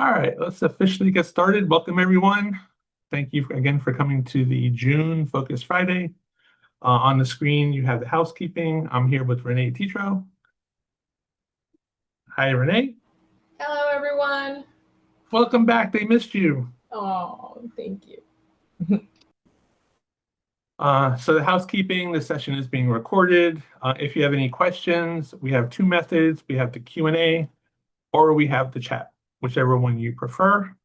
All right, let's officially get started. Welcome, everyone. Thank you again for coming to the June Focus Friday. On the screen, you have the housekeeping. I'm here with Renee Tetro. Hi, Renee. Hello, everyone. Welcome back. They missed you. Oh, thank you. So the housekeeping, the session is being recorded. If you have any questions, we have two methods. We have the Q&A or we have the chat, whichever one you prefer.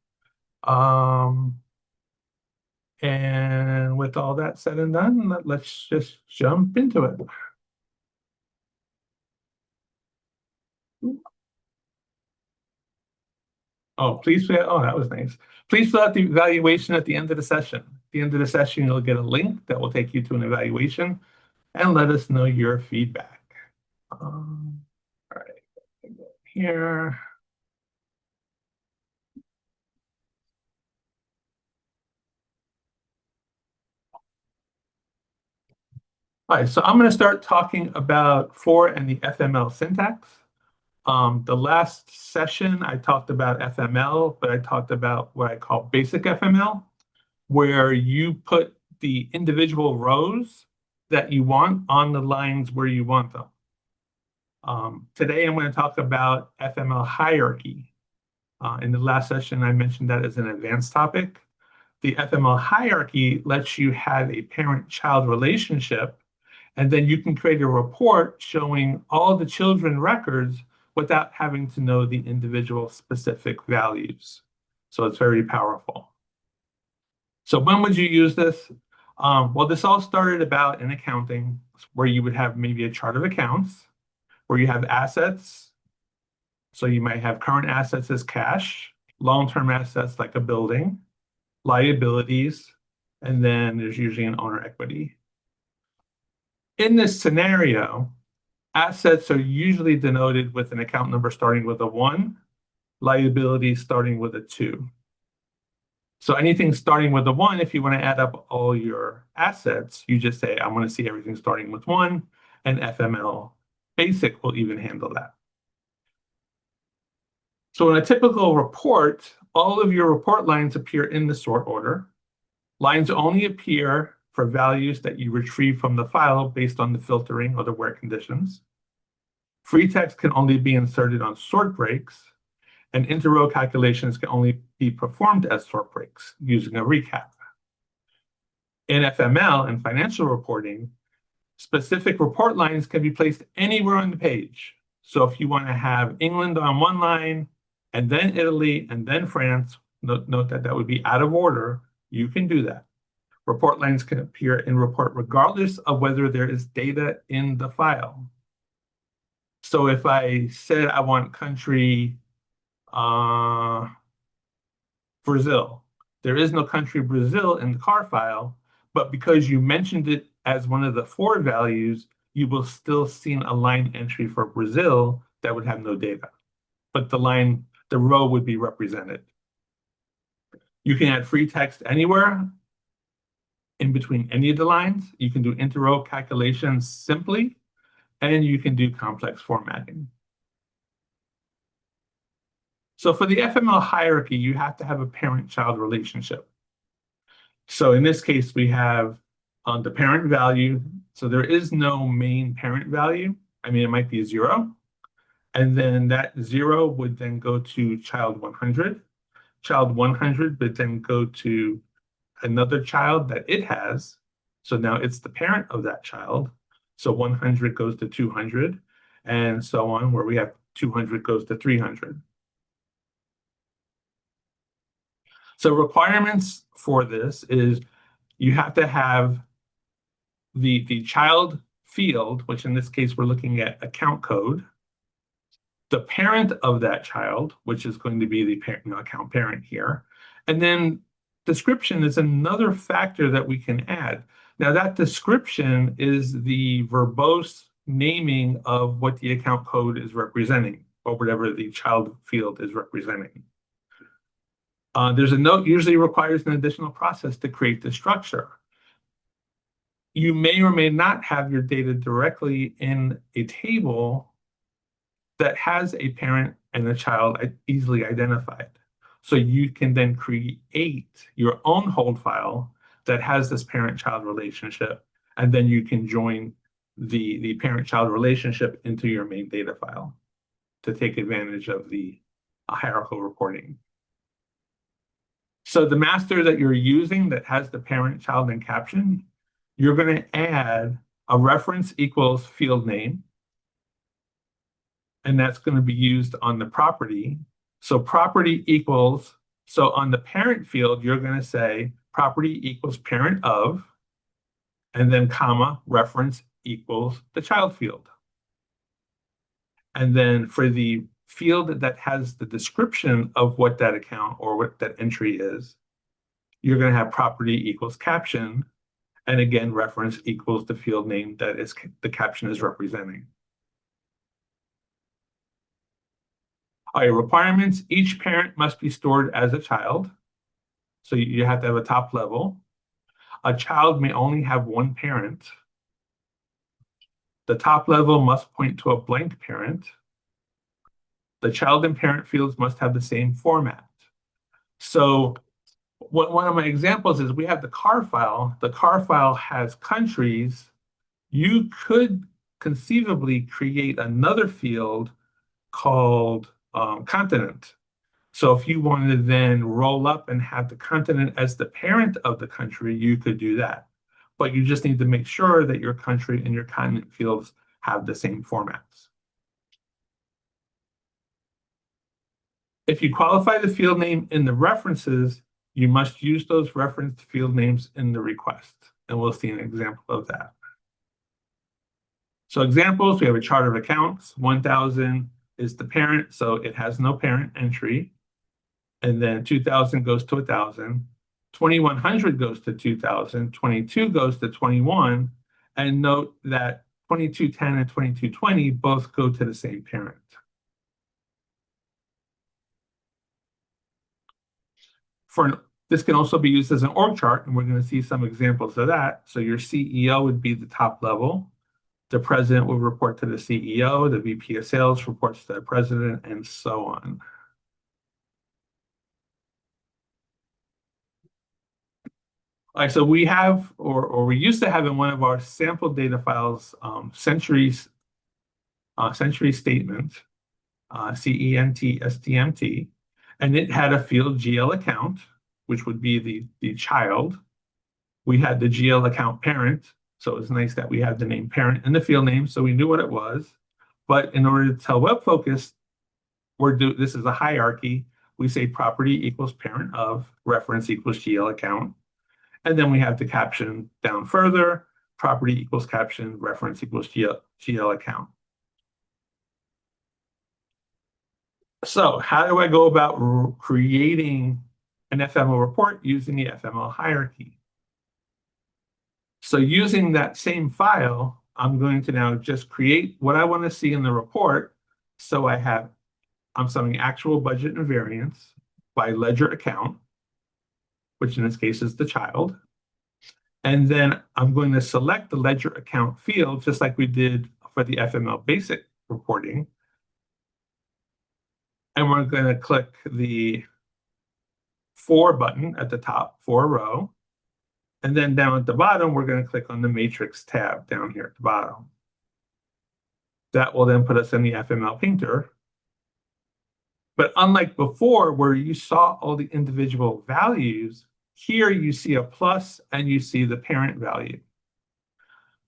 And with all that said and done, let's just jump into it. Oh, that was nice. Please fill out the evaluation at the end of the session. At the end of the session, you'll get a link that will take you to an evaluation and let us know your feedback. All right, here. All right, so I'm going to start talking about for and the FML syntax. The last session, I talked about FML, but I talked about what I call basic FML, where you put the individual rows that you want on the lines where you want them. Today, I'm going to talk about FML hierarchy. In the last session, I mentioned that as an advanced topic. The FML hierarchy lets you have a parent-child relationship, and then you can create a report showing all the children records without having to know the individual specific values. So it's very powerful. So when would you use this? Well, this all started about in accounting, where you would have maybe a chart of accounts, where you have assets. So you might have current assets as cash, long-term assets like a building, liabilities, and then there's usually an owner equity. In this scenario, assets are usually denoted with an account number starting with a 1, liabilities starting with a 2. So anything starting with a 1, if you want to add up all your assets, you just say, I want to see everything starting with 1, and FML Basic will even handle that. So in a typical report, all of your report lines appear in the sort order. Lines only appear for values that you retrieve from the file based on the filtering or the where conditions. Free text can only be inserted on sort breaks, and inter-row calculations can only be performed as sort breaks using a recap. In FML and financial reporting, specific report lines can be placed anywhere on the page. So if you want to have England on one line, and then Italy, and then France, note that that would be out of order, you can do that. Report lines can appear in report regardless of whether there is data in the file. So if I said I want country Brazil, there is no country Brazil in the car file, but because you mentioned it as one of the 4 values, you will still see a line entry for Brazil that would have no data, but the row would be represented. You can add free text anywhere in between any of the lines. You can do inter-row calculations simply, and you can do complex formatting. So for the FML hierarchy, you have to have a parent-child relationship. So in this case, we have the parent value. So there is no main parent value. I mean, it might be 0. And then that 0 would then go to child 100. Child 100 would then go to another child that it has. So now it's the parent of that child. So 100 goes to 200, and so on, where we have 200 goes to 300. So requirements for this is you have to have the child field, which in this case we're looking at account code, the parent of that child, which is going to be the parent, account parent here, and then description is another factor that we can add. Now that description is the verbose naming of what the account code is representing, or whatever the child field is representing. There's a note usually requires an additional process to create the structure. You may or may not have your data directly in a table that has a parent and a child easily identified. So you can then create your own hold file that has this parent-child relationship, and then you can join the parent-child relationship into your main data file to take advantage of the hierarchical reporting. So the master that you're using that has the parent, child, and caption, you're going to add a reference equals field name, and that's going to be used on the property. So property equals, so on the parent field, you're going to say property equals parent of, and then comma, reference equals the child field. And then for the field that has the description of what that account or what that entry is, you're going to have property equals caption, and again, reference equals the field name that is the caption is representing. All right, requirements, each parent must be stored as a child. So you have to have a top level. A child may only have one parent. The top level must point to a blank parent. The child and parent fields must have the same format. So one of my examples is we have the car file. The car file has countries. You could conceivably create another field called continent. So if you wanted to then roll up and have the continent as the parent of the country, you could do that. But you just need to make sure that your country and your continent fields have the same formats. If you qualify the field name in the references, you must use those referenced field names in the request. And we'll see an example of that. So examples, we have a chart of accounts. 1000 is the parent, so it has no parent entry. And then 2000 goes to 1000. 2100 goes to 2000. 22 goes to 21. And note that 2210 and 2220 both go to the same parent. This can also be used as an org chart, and we're going to see some examples of that. So your CEO would be the top level. The president will report to the CEO. The VP of sales reports to the president, and so on. All right, so we have, or we used to have in one of our sample data files, century statement, CENT, and it had a field GL account, which would be the child. We had the GL account parent, so it's nice that we have the name parent in the field name, so we knew what it was. But in order to tell Web Focus, this is a hierarchy. We say property equals parent of, reference equals GL account. And then we have the caption down further, property equals caption, reference equals GL account. So how do I go about creating an FML report using the FML hierarchy? So using that same file, I'm going to now just create what I want to see in the report. So I'm summing actual budget and variance by ledger account, which in this case is the child. And then I'm going to select the ledger account field, just like we did for the FML basic reporting. And we're going to click the for button at the top, for row. And then down at the bottom, we're going to click on the matrix tab down here at the bottom. That will then put us in the FML painter. But unlike before, where you saw all the individual values, here you see a plus and you see the parent value.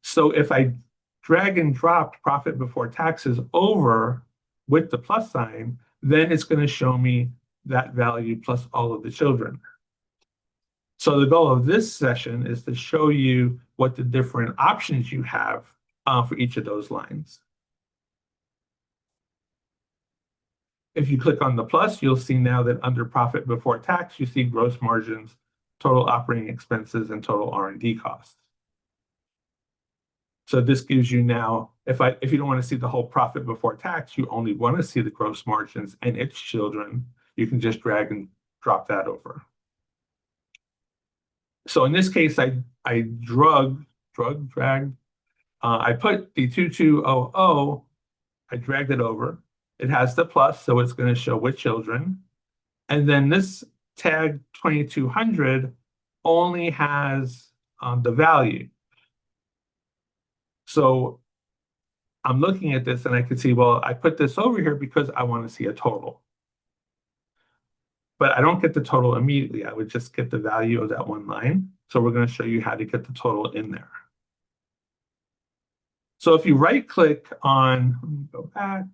So if I drag and drop profit before taxes over with the plus sign, then it's going to show me that value plus all of the children. So the goal of this session is to show you what the different options you have for each of those lines. If you click on the plus, you'll see now that under profit before tax, you see gross margins, total operating expenses, and total R&D costs. So this gives you now, if you don't want to see the whole profit before tax, you only want to see the gross margins and its children, you can just drag and drop that over. So in this case, I dragged, I put the 2200, I dragged it over. It has the plus, so it's going to show with children. And then this tag 2200 only has the value. So I'm looking at this and I can see, well, I put this over here because I want to see a total. But I don't get the total immediately. I would just get the value of that one line. So we're going to show you how to get the total in there. So if you right-click on, let me go back.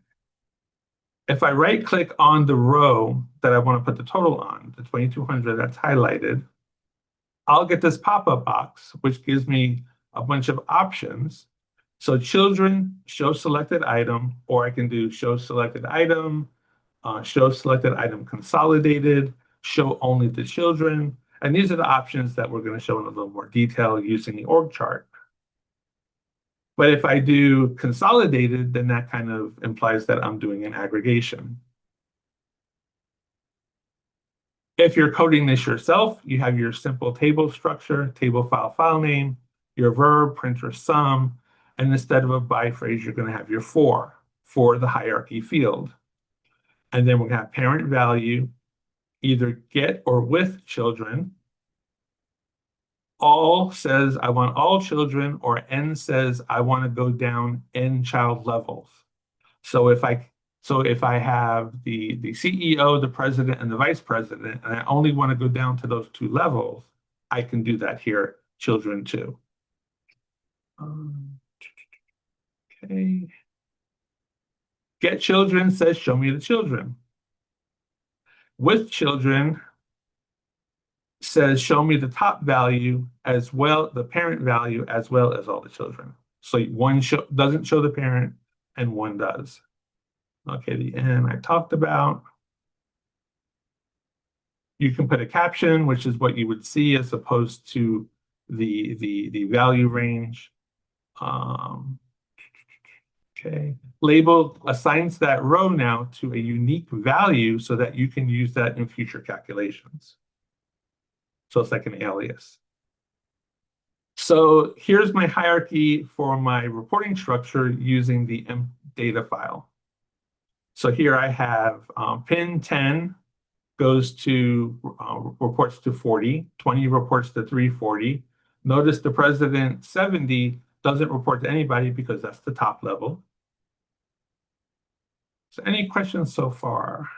If I right-click on the row that I want to put the total on, the 2200 that's highlighted, I'll get this pop-up box, which gives me a bunch of options. So children, show selected item, or I can do show selected item, show selected item consolidated, show only the children. And these are the options that we're going to show in a little more detail using the org chart. But if I do consolidated, then that kind of implies that I'm doing an aggregation. If you're coding this yourself, you have your simple table structure, table file name, your verb, printer sum, and instead of a by phrase, you're going to have your for the hierarchy field. And then we're going to have parent value, either get or with children. All says I want all children, or n says I want to go down n child levels. So if I have the CEO, the president, and the vice president, and I only want to go down to those two levels, I can do that here, children too. Okay. Get children says show me the children. With children says show me the top value as well, the parent value as well as all the children. So one doesn't show the parent and one does. Okay, the N I talked about. You can put a caption, which is what you would see as opposed to the value range. Okay, label assigns that row now to a unique value so that you can use that in future calculations. So it's like an alias. So here's my hierarchy for my reporting structure using the emp data file. So here I have pin 10 goes to reports to 40, 20 reports to 340. Notice the president 70 doesn't report to anybody because that's the top level. So any questions so far?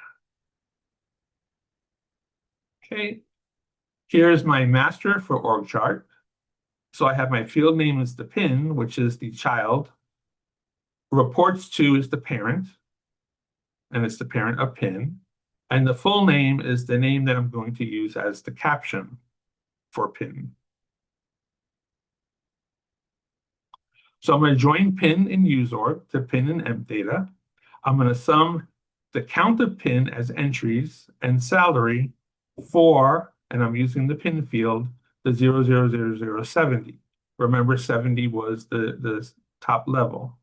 Okay, here's my master for org chart. So I have my field name is the pin, which is the child. Reports to is the parent, and it's the parent of pin. And the full name is the name that I'm going to use as the caption for pin. So I'm going to join pin in useorg to pin and emp data. I'm going to sum the count of pin as entries and salary for, and I'm using the pin field, the 00070. Remember, 70 was the top level.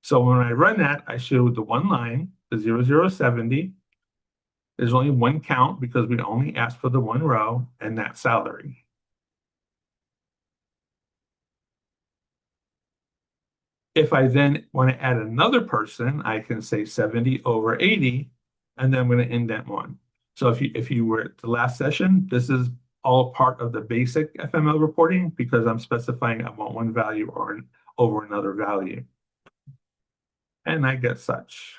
So when I run that, I show the one line, the 0070. There's only one count because we only asked for the one row and that salary. If I then want to add another person, I can say 70 over 80, and then I'm going to indent one. So if you were at the last session, this is all part of the basic FML reporting because I'm specifying I want one value or over another value. And I get such.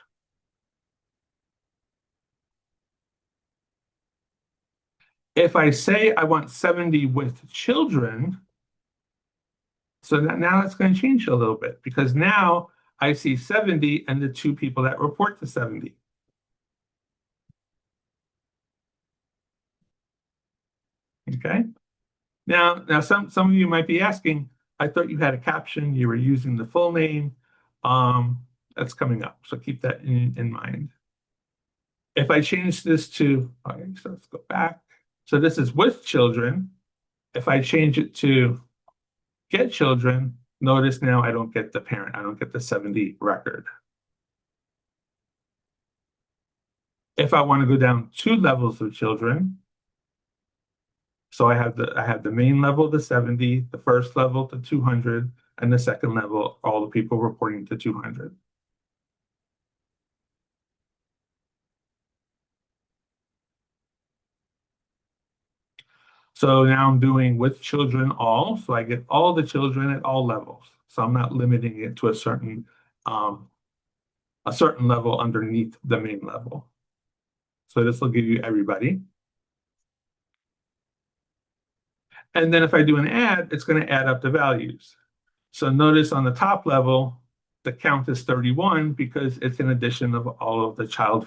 If I say I want 70 with children, so now it's going to change a little bit because now I see 70 and the two people that report to 70. Okay. Now some of you might be asking, I thought you had a caption, you were using the full name. That's coming up, so keep that in mind. If I change this to, okay, so let's go back. So this is with children. If I change it to get children, notice now I don't get the parent, I don't get the 70 record. If I want to go down 2 levels of children, so I have the main level, the 70, the first level, the 200, and the second level, all the people reporting to 200. So now I'm doing with children all, so I get all the children at all levels. So I'm not limiting it to a certain level underneath the main level. So this will give you everybody. And then if I do an add, it's going to add up the values. So notice on the top level, the count is 31 because it's an addition of all of the child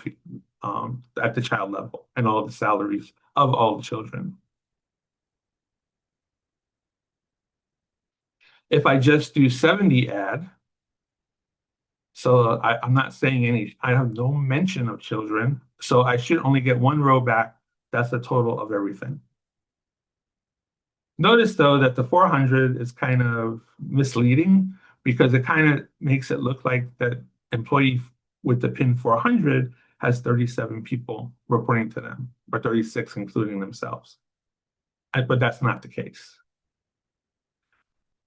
at the child level and all of the salaries of all the children. If I just do 70 add, so I'm not saying I have no mention of children, so I should only get one row back. That's the total of everything. Notice though that the 400 is kind of misleading because it kind of makes it look like that employee with the pin 400 has 37 people reporting to them, or 36 including themselves. But that's not the case.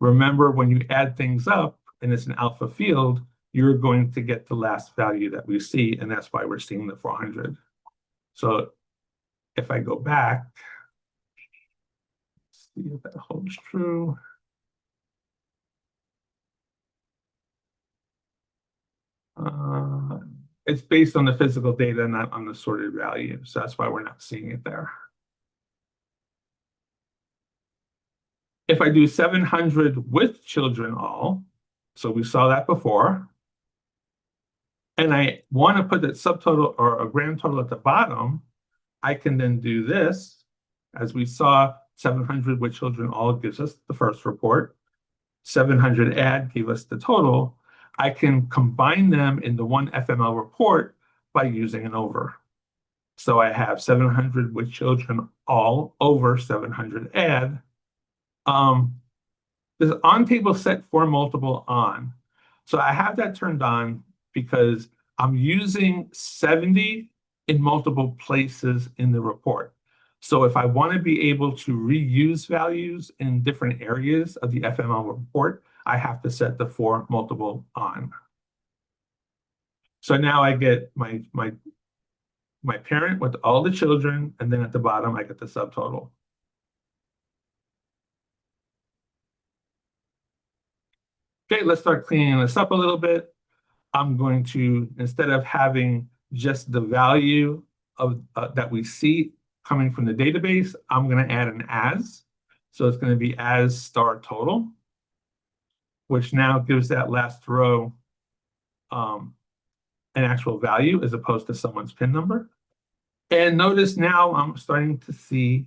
Remember, when you add things up and it's an alpha field, you're going to get the last value that we see, and that's why we're seeing the 400. So if I go back, see if that holds true. It's based on the physical data, not on the sorted value. So that's why we're not seeing it there. If I do 700 with children all, so we saw that before, and I want to put that subtotal or a grand total at the bottom, I can then do this. As we saw, 700 with children all gives us the first report. 700 add gave us the total. I can combine them in the one FML report by using an over. So I have 700 with children all over 700 add. This on table set for multiple on. So I have that turned on because I'm using 70 in multiple places in the report. So if I want to be able to reuse values in different areas of the FML report, I have to set the for multiple on. So now I get my parent with all the children, and then at the bottom I get the subtotal. Okay, let's start cleaning this up a little bit. I'm going to, instead of having just the value of that we see coming from the database, I'm going to add an as. So it's going to be as star total, which now gives that last row an actual value as opposed to someone's PIN number. And notice now I'm starting to see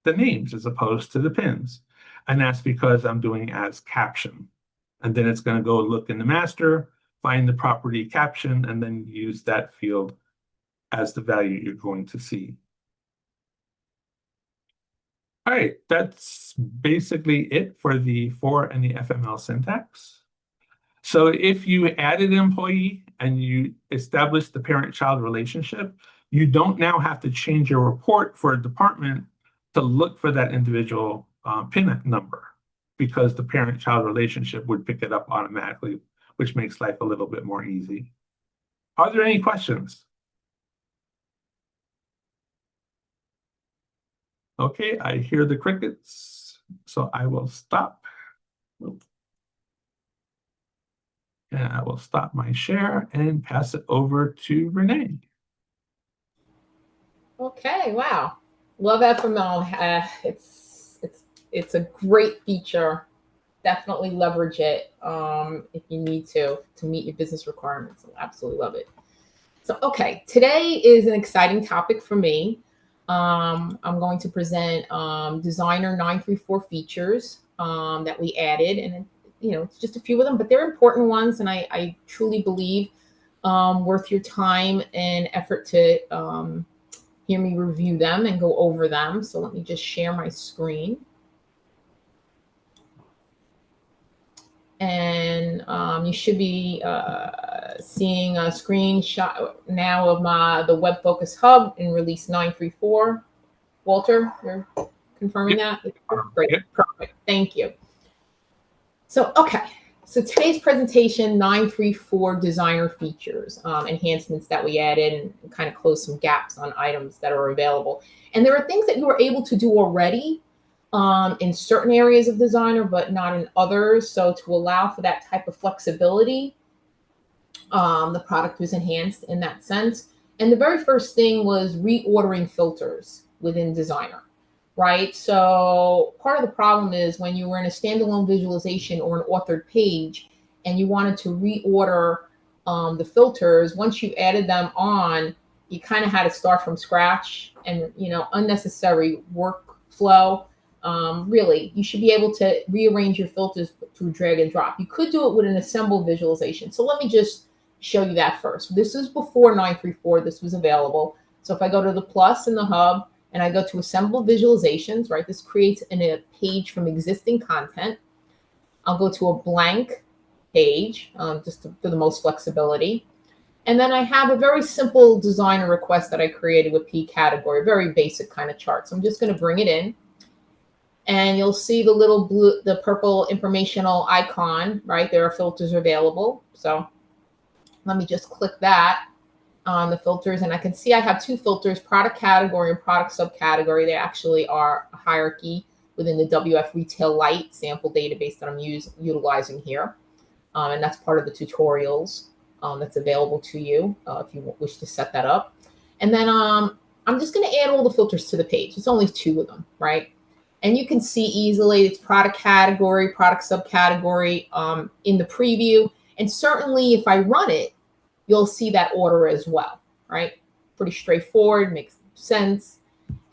the names as opposed to the pins. And that's because I'm doing as caption. And then it's going to go look in the master, find the property caption, and then use that field as the value you're going to see. All right, that's basically it for the for and the FML syntax. So if you added an employee and you established the parent-child relationship, you don't now have to change your report for a department to look for that individual PIN number, because the parent-child relationship would pick it up automatically, which makes life a little bit more easy. Are there any questions? Okay, I hear the crickets, so I will stop. And I will stop my share and pass it over to Renee. Okay, wow. Love FML. It's a great feature. Definitely leverage it if you need to meet your business requirements. I absolutely love it. So, okay, today is an exciting topic for me. I'm going to present Designer 934 features that we added, and it's just a few of them, but they're important ones, and I truly believe worth your time and effort to hear me review them and go over them. So let me just share my screen. And you should be seeing a screenshot now of the Web Focus Hub in release 934. Walter, you're confirming that? Great, perfect, thank you. So, okay, So today's presentation, 934 designer features, enhancements that we added and kind of close some gaps on items that are available. And there are things that you were able to do already in certain areas of designer, but not in others. So to allow for that type of flexibility, the product was enhanced in that sense. And the very first thing was reordering filters within designer. Right. So part of the problem is when you were in a standalone visualization or an authored page and you wanted to reorder the filters, once you added them on, you kind of had to start from scratch and, unnecessary workflow. Really, you should be able to rearrange your filters through drag and drop. You could do it with an assembled visualization. So let me just show you that first. This is before 934. This was available. So if I go to the plus in the hub, and I go to assemble visualizations, right? This creates a page from existing content. I'll go to a blank page just for the most flexibility. And then I have a very simple designer request that I created with P category, very basic kind of chart. So I'm just going to bring it in. And you'll see the little blue, the purple informational icon, right? There are filters available. So let me just click that on the filters, and I can see I have two filters, product category and product subcategory. They actually are a hierarchy within the WF Retail Lite sample database that I'm utilizing here. And that's part of the tutorials that's available to you if you wish to set that up. And then I'm just going to add all the filters to the page. It's only two of them, right? And you can see easily it's product category, product subcategory in the preview. And certainly if I run it, you'll see that order as well, right? Pretty straightforward, makes sense.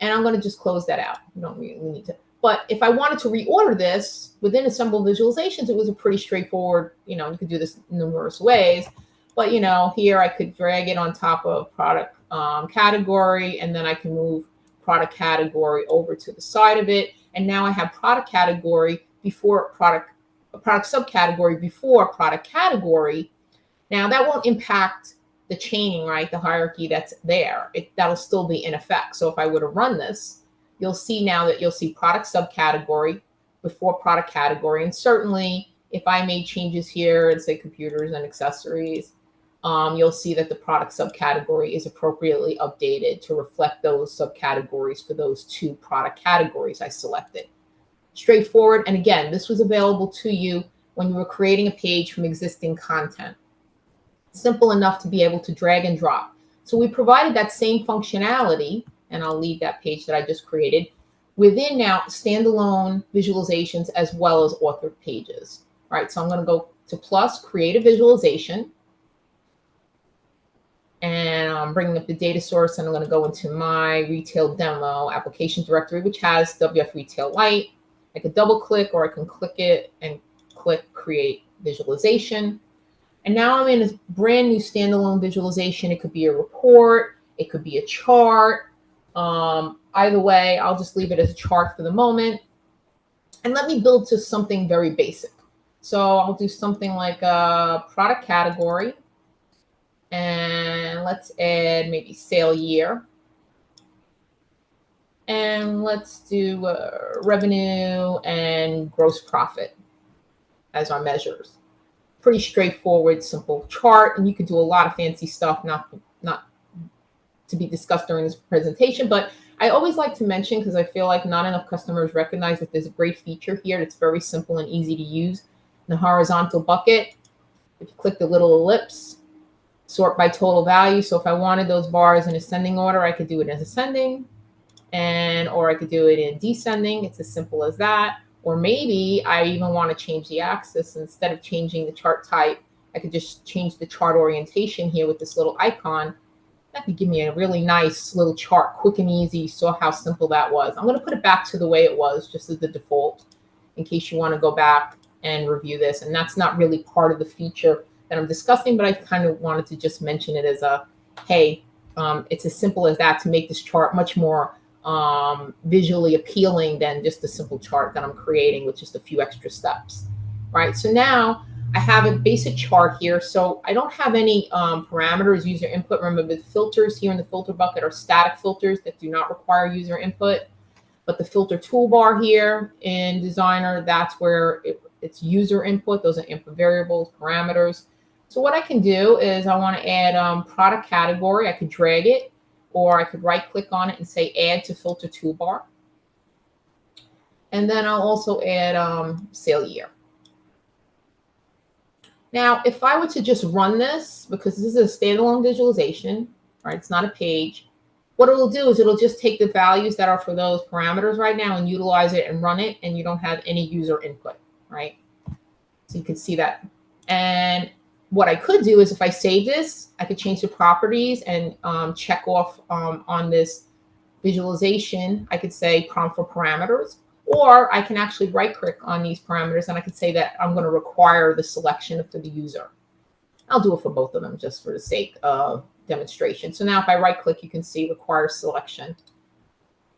And I'm going to just close that out. You don't really need to. But if I wanted to reorder this within assembled visualizations, it was a pretty straightforward, you could do this numerous ways. But, here I could drag it on top of product category, and then I can move product category over to the side of it. And now I have product category before product subcategory before product category. Now that won't impact the chaining, right? The hierarchy that's there. That'll still be in effect. So if I were to run this, you'll see now that you'll see product subcategory before product category. And certainly if I made changes here and say computers and accessories, you'll see that the product subcategory is appropriately updated to reflect those subcategories for those two product categories I selected. Straightforward. And again, this was available to you when you were creating a page from existing content. Simple enough to be able to drag and drop. So we provided that same functionality, and I'll leave that page that I just created, within now standalone visualizations as well as authored pages. All right, so I'm going to go to plus, create a visualization. And I'm bringing up the data source, and I'm going to go into my retail demo application directory, which has WF Retail Lite. I could double click, or I can click it and click create visualization. And now I'm in a brand new standalone visualization. It could be a report. It could be a chart. Either way, I'll just leave it as a chart for the moment. And let me build to something very basic. So I'll do something like a product category. And let's add maybe sale year. And let's do revenue and gross profit as our measures. Pretty straightforward, simple chart, and you could do a lot of fancy stuff, not to be discussed during this presentation. But I always like to mention, because I feel like not enough customers recognize that there's a great feature here that's very simple and easy to use. In the horizontal bucket, if you click the little ellipse, sort by total value. So if I wanted those bars in ascending order, I could do it as ascending, or I could do it in descending. It's as simple as that. Or maybe I even want to change the axis. Instead of changing the chart type, I could just change the chart orientation here with this little icon. That could give me a really nice little chart, quick and easy. You saw how simple that was. I'm going to put it back to the way it was, just as the default, in case you want to go back and review this. And that's not really part of the feature that I'm discussing, but I kind of wanted to just mention it as a, hey, it's as simple as that to make this chart much more visually appealing than just a simple chart that I'm creating with just a few extra steps, right? So now I have a basic chart here. So I don't have any parameters, user input. Remember, the filters here in the filter bucket are static filters that do not require user input. But the filter toolbar here in Designer, that's where it's user input. Those are input variables, parameters. So what I can do is I want to add product category. I could drag it, or I could right click on it and say add to filter toolbar. And then I'll also add sale year. Now, if I were to just run this, because this is a standalone visualization, right? It's not a page. What it'll do is it'll just take the values that are for those parameters right now and utilize it and run it, and you don't have any user input, right? So you can see that. And what I could do is if I save this, I could change the properties and check off on this visualization. I could say prompt for parameters, or I can actually right click on these parameters and I could say that I'm going to require the selection for the user. I'll do it for both of them just for the sake of demonstration. So now if I right click, you can see require selection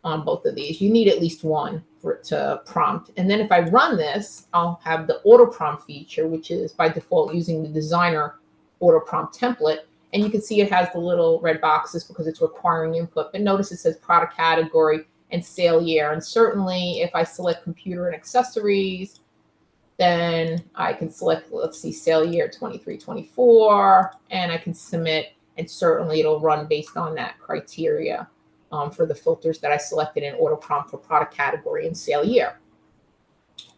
on both of these. You need at least one for it to prompt. And then if I run this, I'll have the auto prompt feature, which is by default using the designer auto prompt template. And you can see it has the little red boxes because it's requiring input. But notice it says product category and sale year. And certainly if I select computer and accessories, then I can select, let's see, sale year 23-24, and I can submit, and certainly it'll run based on that criteria for the filters that I selected in auto prompt for product category and sale year.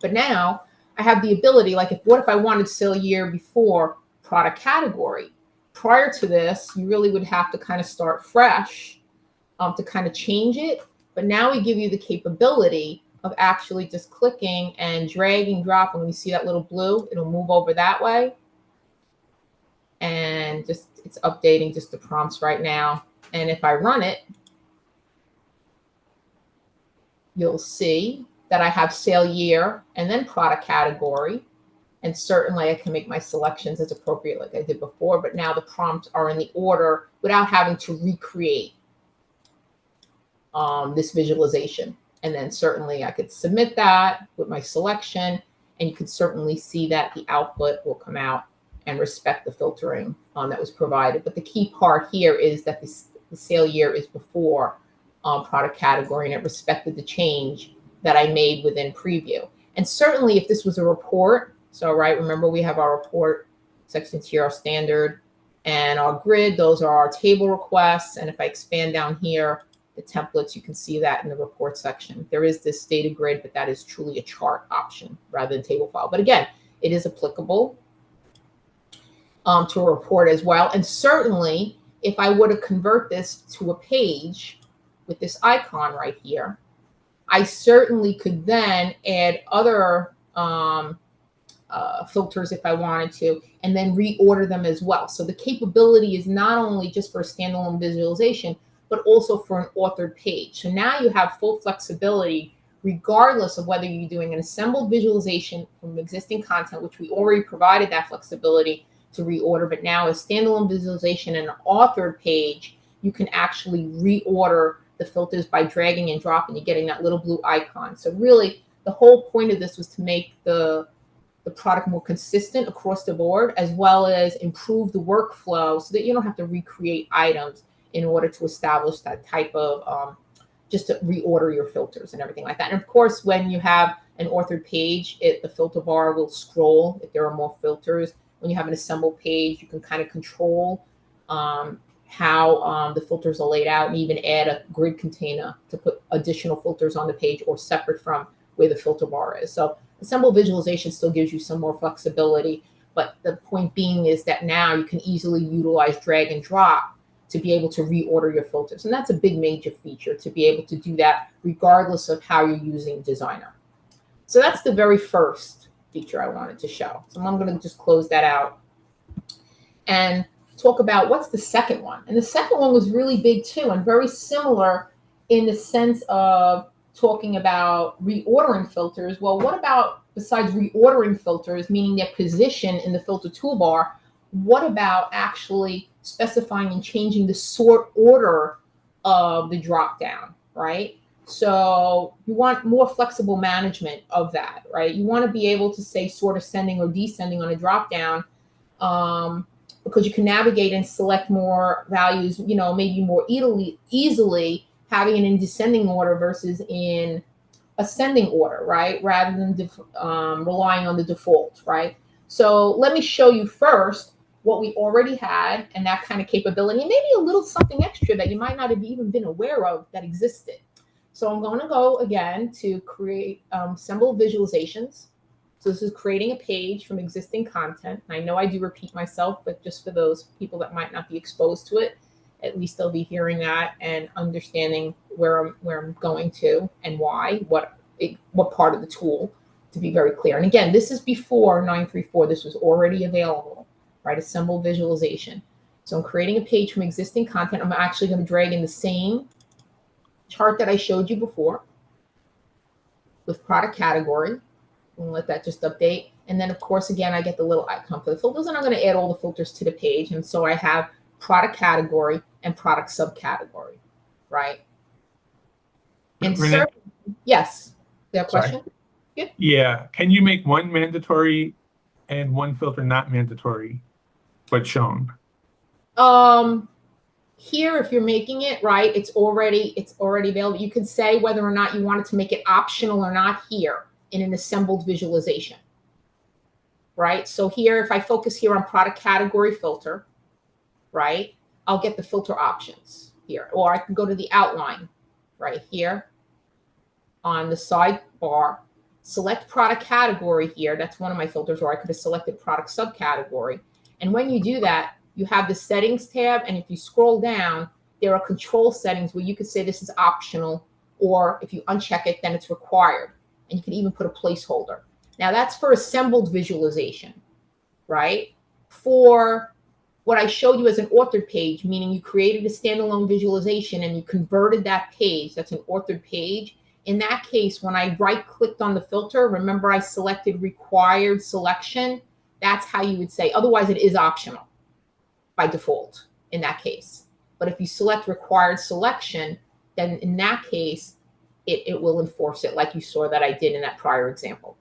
But now I have the ability, like what if I wanted sale year before product category? Prior to this, you really would have to kind of start fresh to kind of change it. But now we give you the capability of actually just clicking and drag and drop. And when you see that little blue, it'll move over that way. And just it's updating just the prompts right now. And if I run it, you'll see that I have sale year and then product category. And certainly I can make my selections as appropriate like I did before, but now the prompts are in the order without having to recreate this visualization. And then certainly I could submit that with my selection, and you can certainly see that the output will come out and respect the filtering that was provided. But the key part here is that the sale year is before product category, and it respected the change that I made within preview. And certainly if this was a report, so right, remember we have our report sections here, our standard and our grid, those are our table requests. And if I expand down here, the templates, you can see that in the report section. There is this data grid, but that is truly a chart option rather than table file. But again, it is applicable to a report as well. And certainly if I were to convert this to a page with this icon right here, I certainly could then add other filters if I wanted to, and then reorder them as well. So the capability is not only just for a standalone visualization, but also for an authored page. So now you have full flexibility regardless of whether you're doing an assembled visualization from existing content, which we already provided that flexibility to reorder, but now a standalone visualization and an authored page, you can actually reorder the filters by dragging and dropping. You're getting that little blue icon. So really the whole point of this was to make the product more consistent across the board, as well as improve the workflow so that you don't have to recreate items in order to establish that type of, just to reorder your filters and everything like that. And of course, when you have an authored page, the filter bar will scroll if there are more filters. When you have an assembled page, you can kind of control how the filters are laid out, and even add a grid container to put additional filters on the page or separate from where the filter bar is. So assembled visualization still gives you some more flexibility, but the point being is that now you can easily utilize drag and drop to be able to reorder your filters. And that's a big major feature, to be able to do that regardless of how you're using Designer. So that's the very first feature I wanted to show. So I'm going to just close that out and talk about what's the second one. And the second one was really big too, and very similar in the sense of talking about reordering filters. Well, what about, besides reordering filters, meaning their position in the filter toolbar, what about actually specifying and changing the sort order of the drop down, right? So you want more flexible management of that, right? You want to be able to say sort ascending or descending on a drop down, because you can navigate and select more values, maybe more easily having it in descending order versus in ascending order, right? Rather than relying on the default, right? So let me show you first what we already had and that kind of capability, and maybe a little something extra that you might not have even been aware of that existed. So I'm going to go again to create assemble visualizations. So this is creating a page from existing content. I know I do repeat myself, but just for those people that might not be exposed to it, at least they'll be hearing that and understanding where I'm going to and why, what part of the tool, to be very clear. And again, this is before 934. This was already available, right? Assemble visualization. So I'm creating a page from existing content. I'm actually going to drag in the same chart that I showed you before with product category. And let that just update. And then, of course, again, I get the little icon for the filters, and I'm going to add all the filters to the page. And so I have product category and product subcategory, right? And Renee, yes, there a sorry. question? Yeah. Yeah. Can you make one mandatory and one filter not mandatory, but shown? Here, if you're making it, right, it's already available. You can say whether or not you wanted to make it optional or not here in an assembled visualization, right? So here, if I focus here on product category filter, right, I'll get the filter options here, or I can go to the outline right here on the sidebar, select product category here. That's one of my filters, or I could have selected product subcategory. And when you do that, you have the settings tab. And if you scroll down, there are control settings where you could say this is optional, or if you uncheck it, then it's required. And you can even put a placeholder. Now that's for assembled visualization, right? For what I showed you as an authored page, meaning you created a standalone visualization and you converted that page, that's an authored page. In that case, when I right-clicked on the filter, remember I selected required selection, that's how you would say, otherwise it is optional by default in that case. But if you select required selection, then in that case, it will enforce it like you saw that I did in that prior example.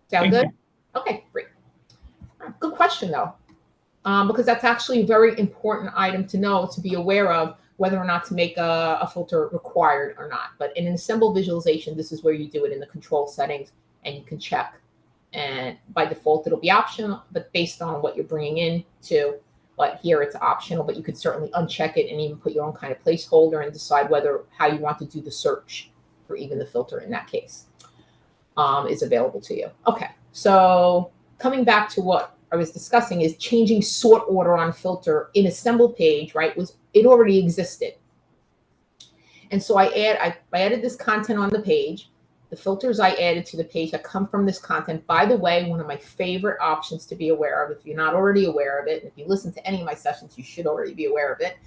Sound good? Okay, great. Good question, though, because that's actually a very important item to know, to be aware of, whether or not to make a filter required or not. But in an assembled visualization, this is where you do it in the control settings, and you can check. And by default, it'll be optional, but based on what you're bringing in to, but here it's optional, but you could certainly uncheck it and even put your own kind of placeholder and decide how you want to do the search for even the filter in that case is available to you. Okay, so coming back to what I was discussing is changing sort order on filter in assemble page, right? It already existed. And so I added this content on the page. The filters I added to the page that come from this content, by the way, one of my favorite options to be aware of, if you're not already aware of it, and if you listen to any of my sessions, you should already be aware of it,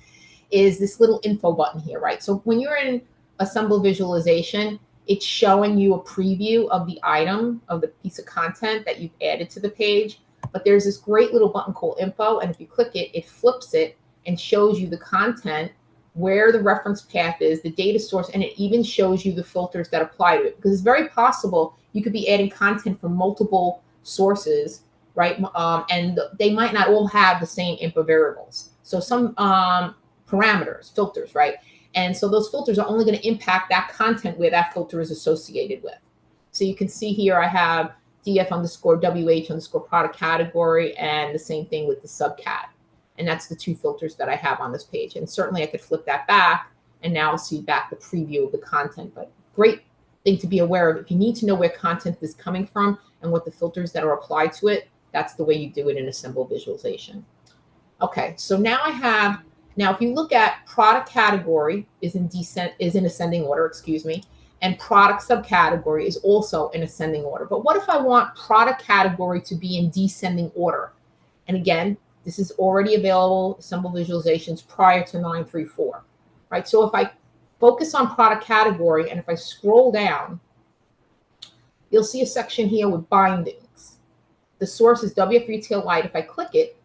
is this little info button here, right? So when you're in assemble visualization, it's showing you a preview of the item, of the piece of content that you've added to the page. But there's this great little button called info. And if you click it, it flips it and shows you the content, where the reference path is, the data source, and it even shows you the filters that apply to it. Because it's very possible you could be adding content from multiple sources, right? And they might not all have the same info variables. So some parameters, filters, right? And so those filters are only going to impact that content where that filter is associated with. So you can see here I have df_wh_ product category, and the same thing with the subcat. And that's the two filters that I have on this page. And certainly I could flip that back, and now I'll see back the preview of the content. But great thing to be aware of. If you need to know where content is coming from and what the filters that are applied to it, that's the way you do it in assemble visualization. Okay, so now if you look at product category is in ascending order, and product subcategory is also in ascending order. But what if I want product category to be in descending order? And again, this is already available, assemble visualizations prior to 934, right? So if I focus on product category, and if I scroll down, you'll see a section here with bindings. The source is WF Retail Lite. If I click it,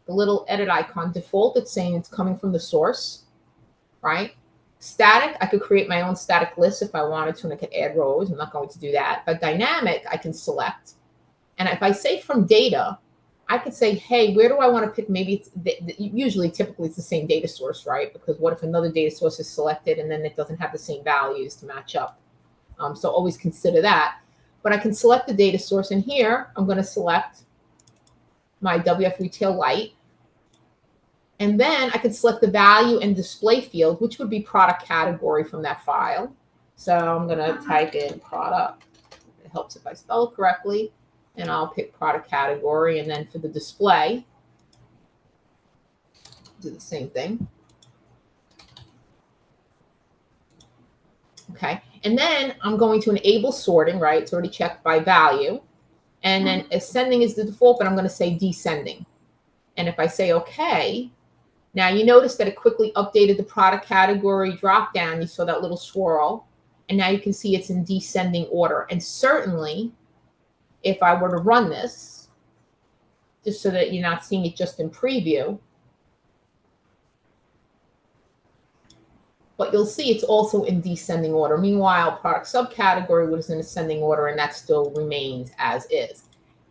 the little edit icon, default, it's saying it's coming from the source, right? Static, I could create my own static list if I wanted to, and I could add rows. I'm not going to do that. But dynamic, I can select. And if I say from data, I could say, hey, where do I want to pick? Maybe it's usually, typically, it's the same data source, right? Because what if another data source is selected and then it doesn't have the same values to match up? So always consider that. But I can select the data source, and here I'm going to select my WF Retail Lite. And then I can select the value and display field, which would be product category from that file. So I'm going to type in product. It helps if I spell it correctly. And I'll pick product category. And then for the display, do the same thing. Okay. And then I'm going to enable sorting, right? It's already checked by value. And then ascending is the default, but I'm going to say descending. And if I say OK, now you notice that it quickly updated the product category drop down. You saw that little swirl. And now you can see it's in descending order. And certainly, if I were to run this, just so that you're not seeing it just in preview, but you'll see it's also in descending order. Meanwhile, product subcategory was in ascending order, and that still remains as is.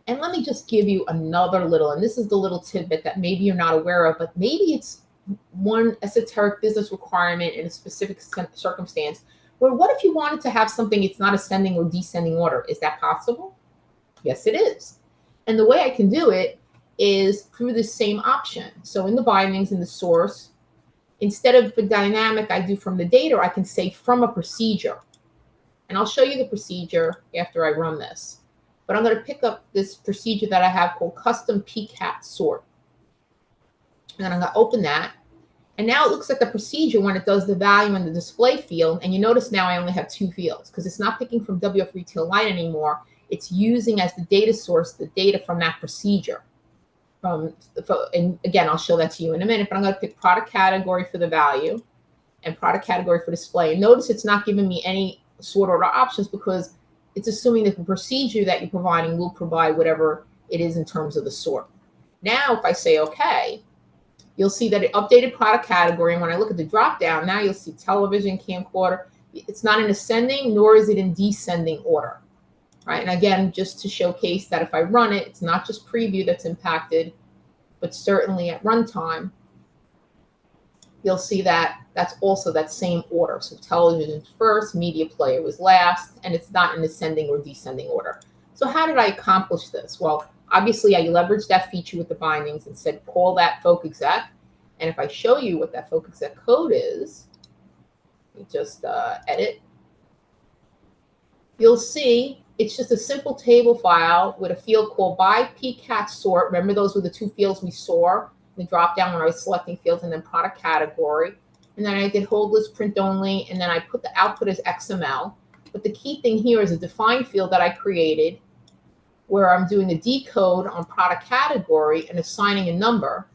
And let me just give you another little, and this is the little tidbit that maybe you're not aware of, but maybe it's one esoteric business requirement in a specific circumstance, where what if you wanted to have something it's not ascending or descending order? Is that possible? Yes, it is. And the way I can do it is through the same option. So in the bindings, in the source, instead of the dynamic I do from the data, I can say from a procedure. And I'll show you the procedure after I run this. But I'm going to pick up this procedure that I have called custom pcat sort. And then I'm going to open that. And now it looks like the procedure when it does the value in the display field. And you notice now I only have two fields because it's not picking from WF Retail Lite anymore. It's using as the data source the data from that procedure. And again, I'll show that to you in a minute, but I'm going to pick product category for the value and product category for display. And notice it's not giving me any sort order options because it's assuming that the procedure that you're providing will provide whatever it is in terms of the sort. Now, if I say OK, you'll see that it updated product category. And when I look at the drop down, now you'll see television, camcorder. It's not in ascending, nor is it in descending order. Right? And again, just to showcase that if I run it, it's not just preview that's impacted, but certainly at runtime, you'll see that that's also that same order. So television first, media player was last, and it's not in ascending or descending order. So how did I accomplish this? Well, obviously, I leveraged that feature with the bindings and said, call that folk exec. And if I show you what that folk exec code is, let me just edit. You'll see it's just a simple table file with a field called by pcat sort. Remember, those were the two fields we saw in the drop down when I was selecting fields, and then product category. And then I did hold list print only, and then I put the output as XML. But the key thing here is a defined field that I created where I'm doing a decode on product category and assigning a number.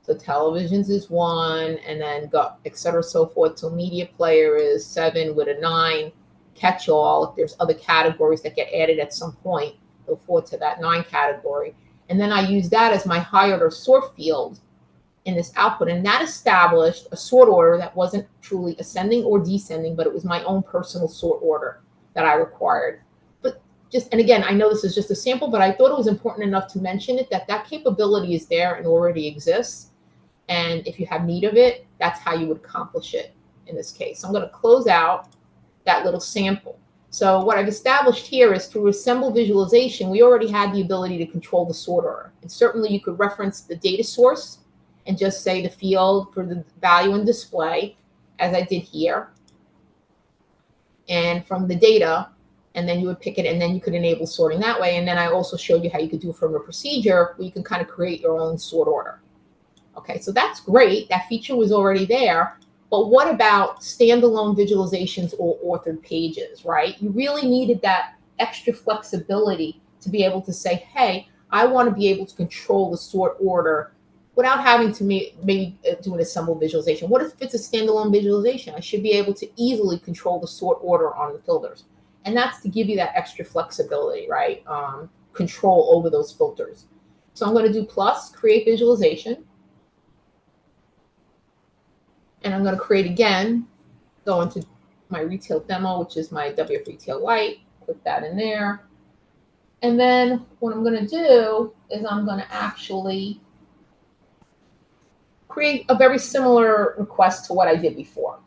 So televisions is 1, and then go, et cetera, so forth. So media player is 7 with a 9. Catch all, if there's other categories that get added at some point, go forward to that 9 category. And then I use that as my higher order sort field in this output. And that established a sort order that wasn't truly ascending or descending, but it was my own personal sort order that I required. But just, and again, I know this is just a sample, but I thought it was important enough to mention it, that that capability is there and already exists. And if you have need of it, that's how you would accomplish it in this case. So I'm going to close out that little sample. So what I've established here is through assemble visualization, we already had the ability to control the sort order. And certainly you could reference the data source and just say the field for the value and display, as I did here, and from the data, and then you would pick it, and then you could enable sorting that way. And then I also showed you how you could do it from a procedure where you can kind of create your own sort order. Okay, so that's great. That feature was already there. But what about standalone visualizations or authored pages, right? You really needed that extra flexibility to be able to say, hey, I want to be able to control the sort order without having to maybe do an assembled visualization. What if it's a standalone visualization? I should be able to easily control the sort order on the filters. And that's to give you that extra flexibility, right? Control over those filters. So I'm going to do plus, create visualization. And I'm going to create again, go into my retail demo, which is my WF Retail Lite, put that in there. And then what I'm going to do is I'm going to actually create a very similar request to what I did before.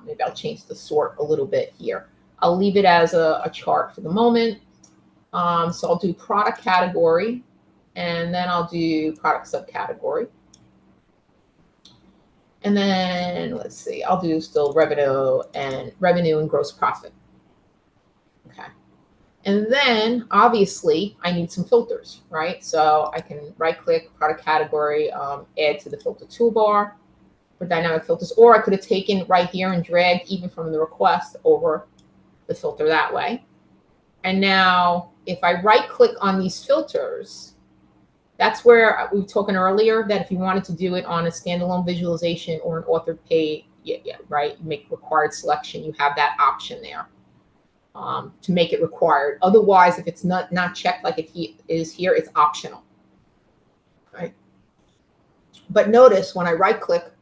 Maybe I'll change the sort a little bit here. I'll leave it as a chart for the moment. So I'll do product category, and then I'll do product subcategory. And then let's see, I'll do still revenue and gross profit. Okay. And then obviously I need some filters, right? So I can right click product category, add to the filter toolbar for dynamic filters, or I could have taken right here and dragged even from the request over the filter that way. And now if I right click on these filters, that's where we were talking earlier that if you wanted to do it on a standalone visualization or an authored page, right, you make required selection, you have that option there to make it required. Otherwise, if it's not checked like it is here, it's optional, right? But notice when I right click,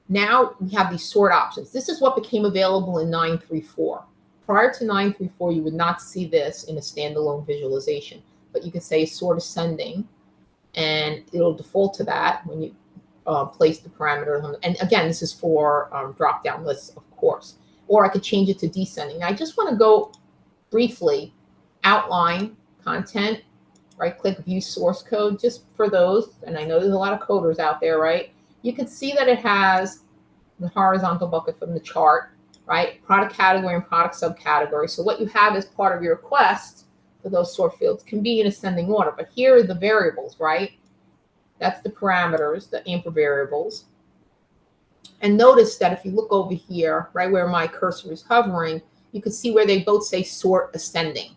now we have these sort options. This is what became available in 934. Prior to 934, you would not see this in a standalone visualization, but you can say sort ascending, and it'll default to that when you place the parameter. And again, this is for drop-down lists, of course. Or I could change it to descending. Now, I just want to go briefly outline content, right-click view source code, just for those. And I know there's a lot of coders out there, right? You can see that it has the horizontal bucket from the chart, right? Product category and product subcategory. So what you have as part of your request for those sort fields can be in ascending order. But here are the variables, right? That's the parameters, the amper variables. And notice that if you look over here, right where my cursor is hovering, you can see where they both say sort ascending.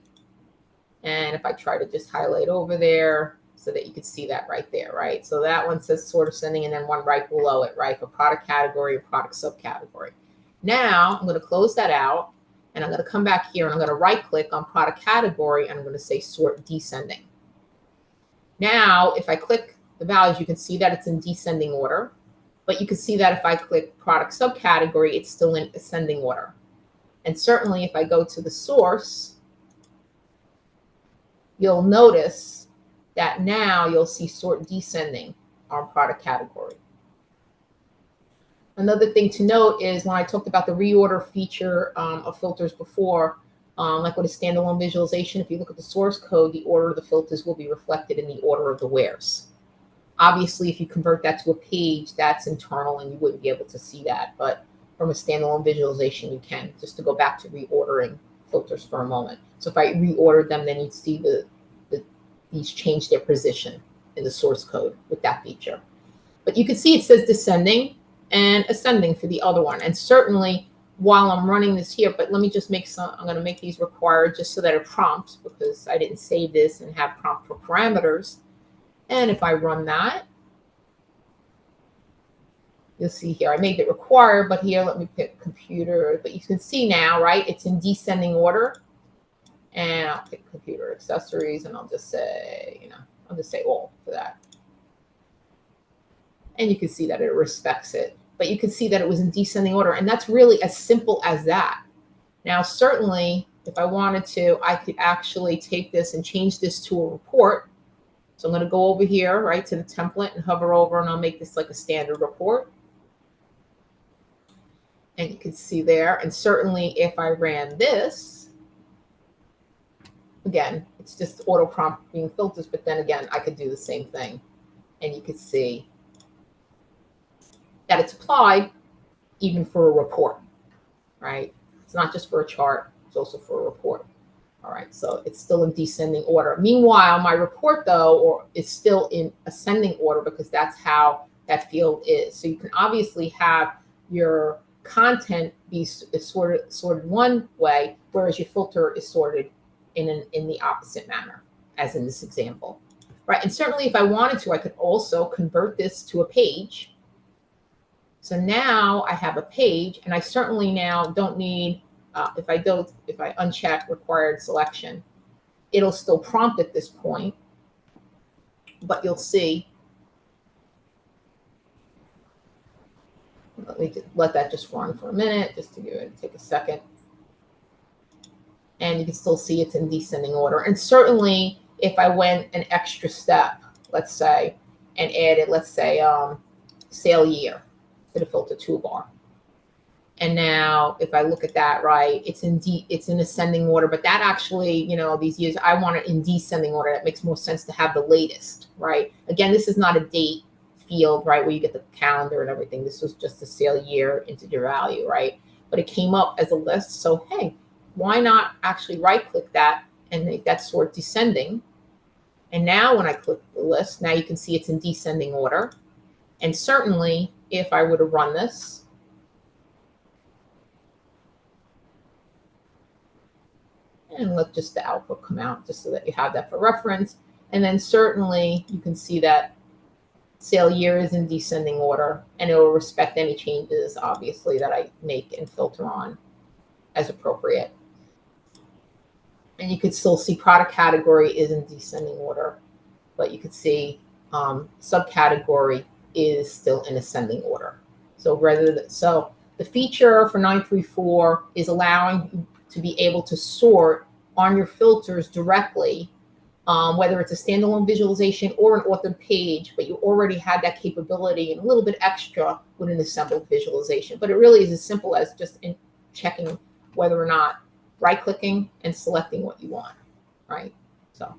And if I try to just highlight over there so that you can see that right there, right? So that one says sort ascending, and then one right below it, right, for product category and product subcategory. Now I'm going to close that out, and I'm going to come back here and I'm going to right click on product category, and I'm going to say sort descending. Now, if I click the values, you can see that it's in descending order, but you can see that if I click product subcategory, it's still in ascending order. And certainly if I go to the source, you'll notice that now you'll see sort descending on product category. Another thing to note is when I talked about the reorder feature of filters before, like with a standalone visualization, if you look at the source code, the order of the filters will be reflected in the order of the wheres. Obviously, if you convert that to a page, that's internal and you wouldn't be able to see that. But from a standalone visualization, you can. Just to go back to reordering filters for a moment. So if I reordered them, then you'd see these change their position in the source code with that feature. But you can see it says descending and ascending for the other one. And certainly while I'm running this here, but let me just make some, I'm going to make these required just so that it prompts, because I didn't save this and have prompt for parameters. And if I run that, you'll see here, I made it required, but here, let me pick computer. But you can see now, right, it's in descending order. And I'll pick computer accessories, and I'll just say, I'll just say all for that. And you can see that it respects it. But you can see that it was in descending order. And that's really as simple as that. Now, certainly, if I wanted to, I could actually take this and change this to a report. So I'm going to go over here, right, to the template and hover over, and I'll make this like a standard report. And you can see there. And certainly if I ran this, again, it's just auto prompting filters, but then again, I could do the same thing. And you could see that it's applied even for a report, right? It's not just for a chart, it's also for a report. All right, so it's still in descending order. Meanwhile, my report, though, is still in ascending order because that's how that field is. So you can obviously have your content be sorted one way, whereas your filter is sorted in the opposite manner, as in this example. Right, and certainly if I wanted to, I could also convert this to a page. So now I have a page, and I certainly now don't need, if I uncheck required selection, it'll still prompt at this point, but you'll see, let me let that just run for a minute, just to take a second. And you can still see it's in descending order. And certainly if I went an extra step, let's say, and added, let's say, sale year to the filter toolbar. And now if I look at that, right, it's in ascending order, but that actually, you know, these years, I want it in descending order. That makes more sense to have the latest, right? Again, this is not a date field, right, where you get the calendar and everything. This was just a sale year integer value, right? But it came up as a list. So, hey, why not actually right click that and make that sort descending? And now when I click the list, now you can see it's in descending order. And certainly if I were to run this, and let just the output come out just so that you have that for reference. And then certainly you can see that sale year is in descending order, and it will respect any changes, obviously, that I make and filter on as appropriate. And you could still see product category is in descending order, but you could see subcategory is still in ascending order. So so the feature for 934 is allowing you to be able to sort on your filters directly, whether it's a standalone visualization or an authored page, but you already had that capability and a little bit extra with an assembled visualization. But it really is as simple as just checking whether or not right-clicking and selecting what you want, right? So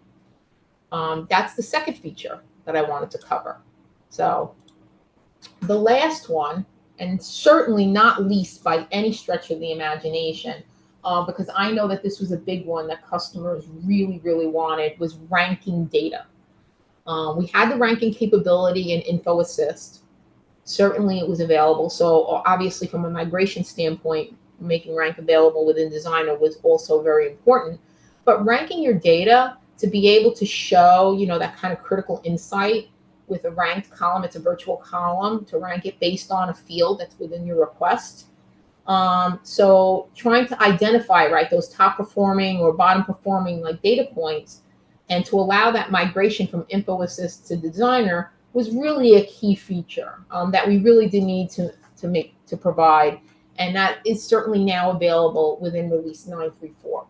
that's the second feature that I wanted to cover. So the last one, and certainly not least by any stretch of the imagination, because I know that this was a big one that customers really, really wanted, was ranking data. We had the ranking capability in Info Assist. Certainly it was available. So obviously from a migration standpoint, making rank available within Designer was also very important. But ranking your data to be able to show, you know, that kind of critical insight with a ranked column, it's a virtual column, to rank it based on a field that's within your request. So trying to identify, right, those top performing or bottom performing like data points, and to allow that migration from Info Assist to Designer was really a key feature that we really did need to provide. And that is certainly now available within release 934.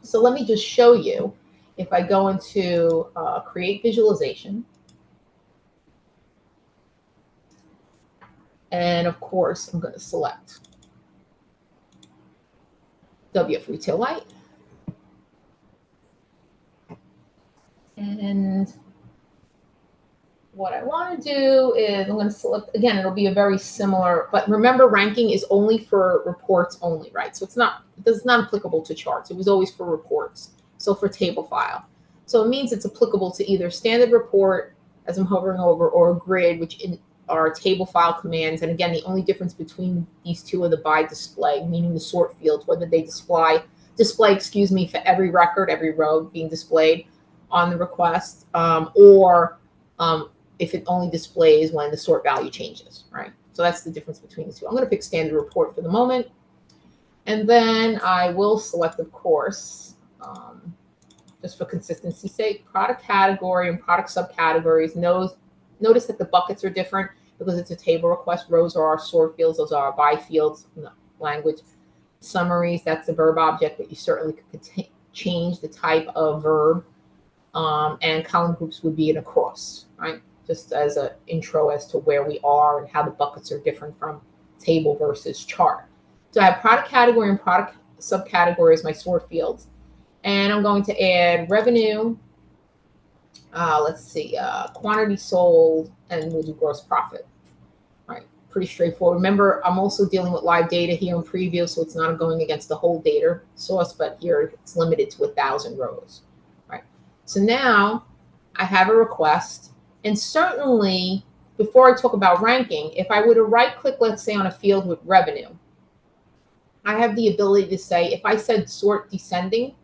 So let me just show you. If I go into create visualization, and of course, I'm going to select WF Retail Light. And what I want to do is I'm going to select, again, it'll be a very similar, but remember ranking is only for reports only, right? So it's not applicable to charts. It was always for reports. So for table file. So it means it's applicable to either standard report, as I'm hovering over, or grid, which are table file commands. And again, the only difference between these two are the by display, meaning the sort fields, whether they display, for every record, every row being displayed on the request, or if it only displays when the sort value changes, right? So that's the difference between the two. I'm going to pick standard report for the moment. And then I will select, of course, just for consistency's sake, product category and product subcategories. Notice that the buckets are different because it's a table request. Rows are our sort fields. Those are our by fields in the language. Summaries, that's the verb object, but you certainly could change the type of verb. And column groups would be an across, right? Just as an intro as to where we are and how the buckets are different from table versus chart. So I have product category and product subcategory as my sort fields. And I'm going to add revenue, let's see, quantity sold, and we'll do gross profit. All right, pretty straightforward. Remember, I'm also dealing with live data here in preview, so it's not going against the whole data source, but here it's limited to 1,000 rows. All right, so now I have a request, and certainly before I talk about ranking, if I were to right click, let's say on a field with revenue, I have the ability to say, if I said sort descending,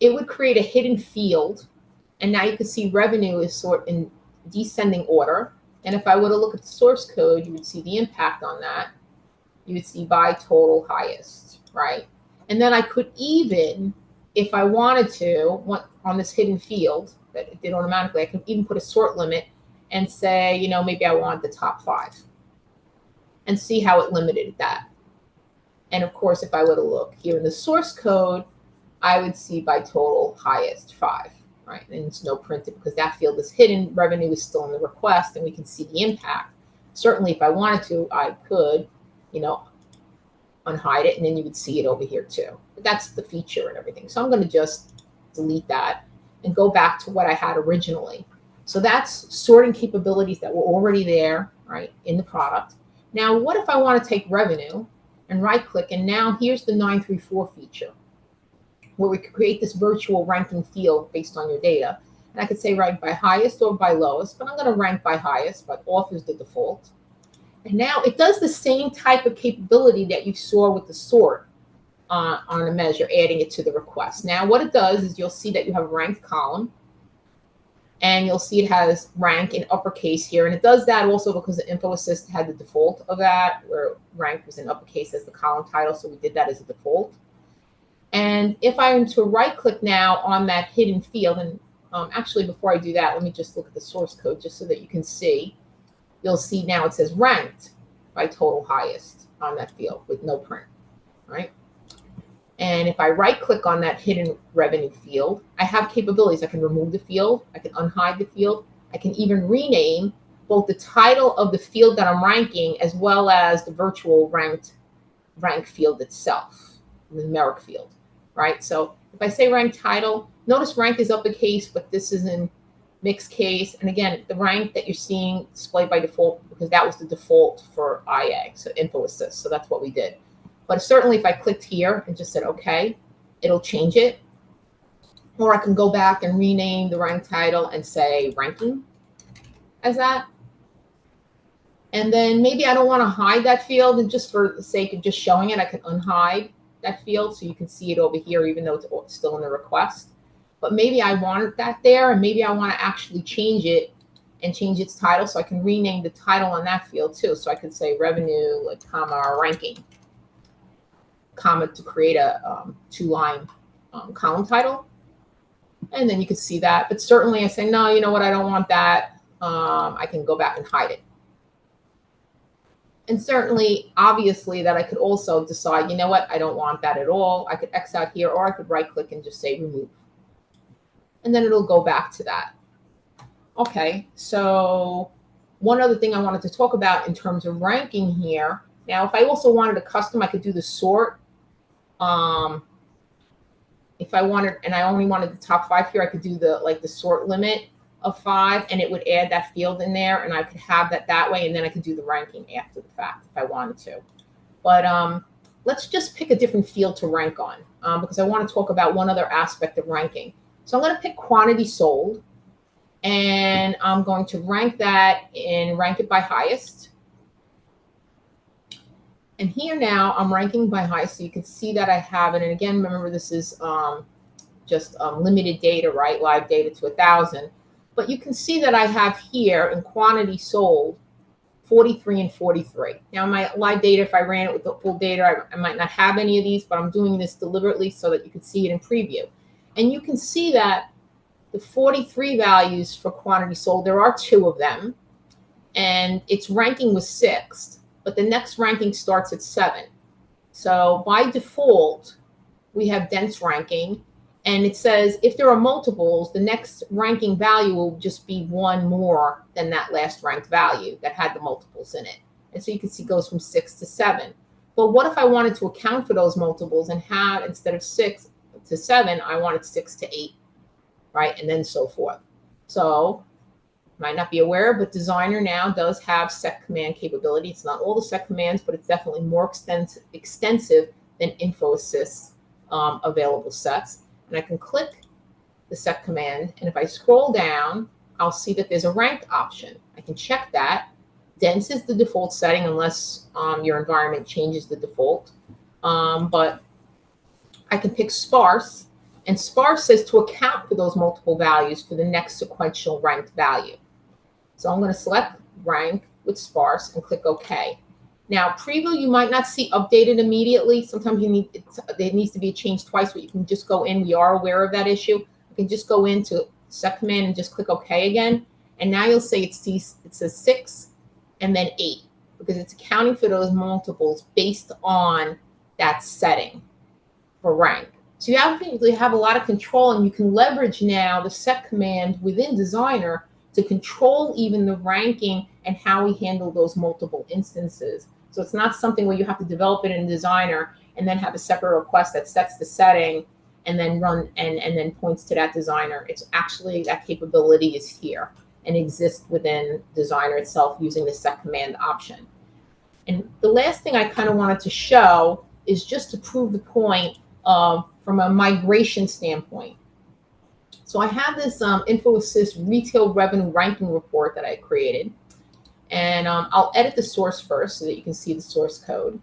it would create a hidden field. And now you can see revenue is sort in descending order. And if I were to look at the source code, you would see the impact on that. You would see by total highest, right? And then I could even, if I wanted to, on this hidden field that it did automatically, I could even put a sort limit and say, you know, maybe I want the top 5 and see how it limited that. And of course, if I were to look here in the source code, I would see by total highest 5, right? And it's no printed because that field is hidden. Revenue is still in the request, and we can see the impact. Certainly, if I wanted to, I could, unhide it, and then you would see it over here too. But that's the feature and everything. So I'm going to just delete that and go back to what I had originally. So that's sorting capabilities that were already there, right, in the product. Now, what if I want to take revenue and right-click, and now here's the 934 feature, where we could create this virtual ranking field based on your data. And I could say rank by highest or by lowest, but I'm going to rank by highest, but off is the default. And now it does the same type of capability that you saw with the sort on a measure, adding it to the request. Now, what it does is you'll see that you have a ranked column, and you'll see it has rank in uppercase here. And it does that also because the InfoAssist had the default of that, where rank was in uppercase as the column title. So we did that as a default. And if I am to right-click now on that hidden field, and actually before I do that, let me just look at the source code just so that you can see. You'll see now it says ranked by total highest on that field with no print, right? And if I right-click on that hidden revenue field, I have capabilities. I can remove the field. I can unhide the field. I can even rename both the title of the field that I'm ranking as well as the virtual rank field itself, the numeric field, right? So if I say rank title, notice rank is uppercase, but this is in mixed case. And again, the rank that you're seeing displayed by default, because that was the default for IA, so InfoAssist. So that's what we did. But certainly if I clicked here and just said, okay, it'll change it. Or I can go back and rename the rank title and say ranking as that. And then maybe I don't want to hide that field, and just for the sake of just showing it, I can unhide that field so you can see it over here, even though it's still in the request. But maybe I want that there, and maybe I want to actually change it and change its title, so I can rename the title on that field too. So I could say revenue, like, comma, ranking, comma, to create a 2-line column title. And then you could see that. But certainly I say, no, you know what, I don't want that. I can go back and hide it. And certainly, obviously, that I could also decide, you know what, I don't want that at all. I could X out here, or I could right-click and just say remove. And then it'll go back to that. Okay, so one other thing I wanted to talk about in terms of ranking here. Now, if I also wanted a custom, I could do the sort. If I wanted, and I only wanted the top 5 here, I could do the sort limit of 5, and it would add that field in there, and I could have that way, and then I could do the ranking after the fact if I wanted to. But let's just pick a different field to rank on, because I want to talk about one other aspect of ranking. So I'm going to pick quantity sold, and I'm going to rank that and rank it by highest. And here now I'm ranking by highest, so you can see that I have it. And again, remember, this is just limited data, right? Live data to 1,000. But you can see that I have here in quantity sold 43 and 43. Now, my live data, if I ran it with the full data, I might not have any of these, but I'm doing this deliberately so that you can see it in preview. And you can see that the 43 values for quantity sold, there are 2 of them, and its ranking was 6th, but the next ranking starts at 7. So by default, we have dense ranking, and it says if there are multiples, the next ranking value will just be 1 more than that last ranked value that had the multiples in it. And so you can see it goes from 6 to 7. But what if I wanted to account for those multiples and have, instead of 6 to 7, I wanted 6 to 8, right? And then so forth. So might not be aware, but Designer now does have set command capability. It's not all the set commands, but it's definitely more extensive than InfoAssist's available sets. And I can click the set command, and if I scroll down, I'll see that there's a ranked option. I can check that. Dense is the default setting unless your environment changes the default. But I can pick sparse, and sparse says to account for those multiple values for the next sequential ranked value. So I'm going to select rank with sparse and click OK. Now, preview, you might not see updated immediately. Sometimes there needs to be a change twice, but you can just go in. We are aware of that issue. You can just go into set command and just click OK again. And now you'll say it says 6 and then 8, because it's accounting for those multiples based on that setting for rank. So you actually have a lot of control, and you can leverage now the set command within Designer to control even the ranking and how we handle those multiple instances. So it's not something where you have to develop it in Designer and then have a separate request that sets the setting and then run and then points to that Designer. It's actually, that capability is here and exists within Designer itself using the set command option. And the last thing I kind of wanted to show is just to prove the point from a migration standpoint. So I have this InfoAssist retail revenue ranking report that I created. And I'll edit the source first so that you can see the source code.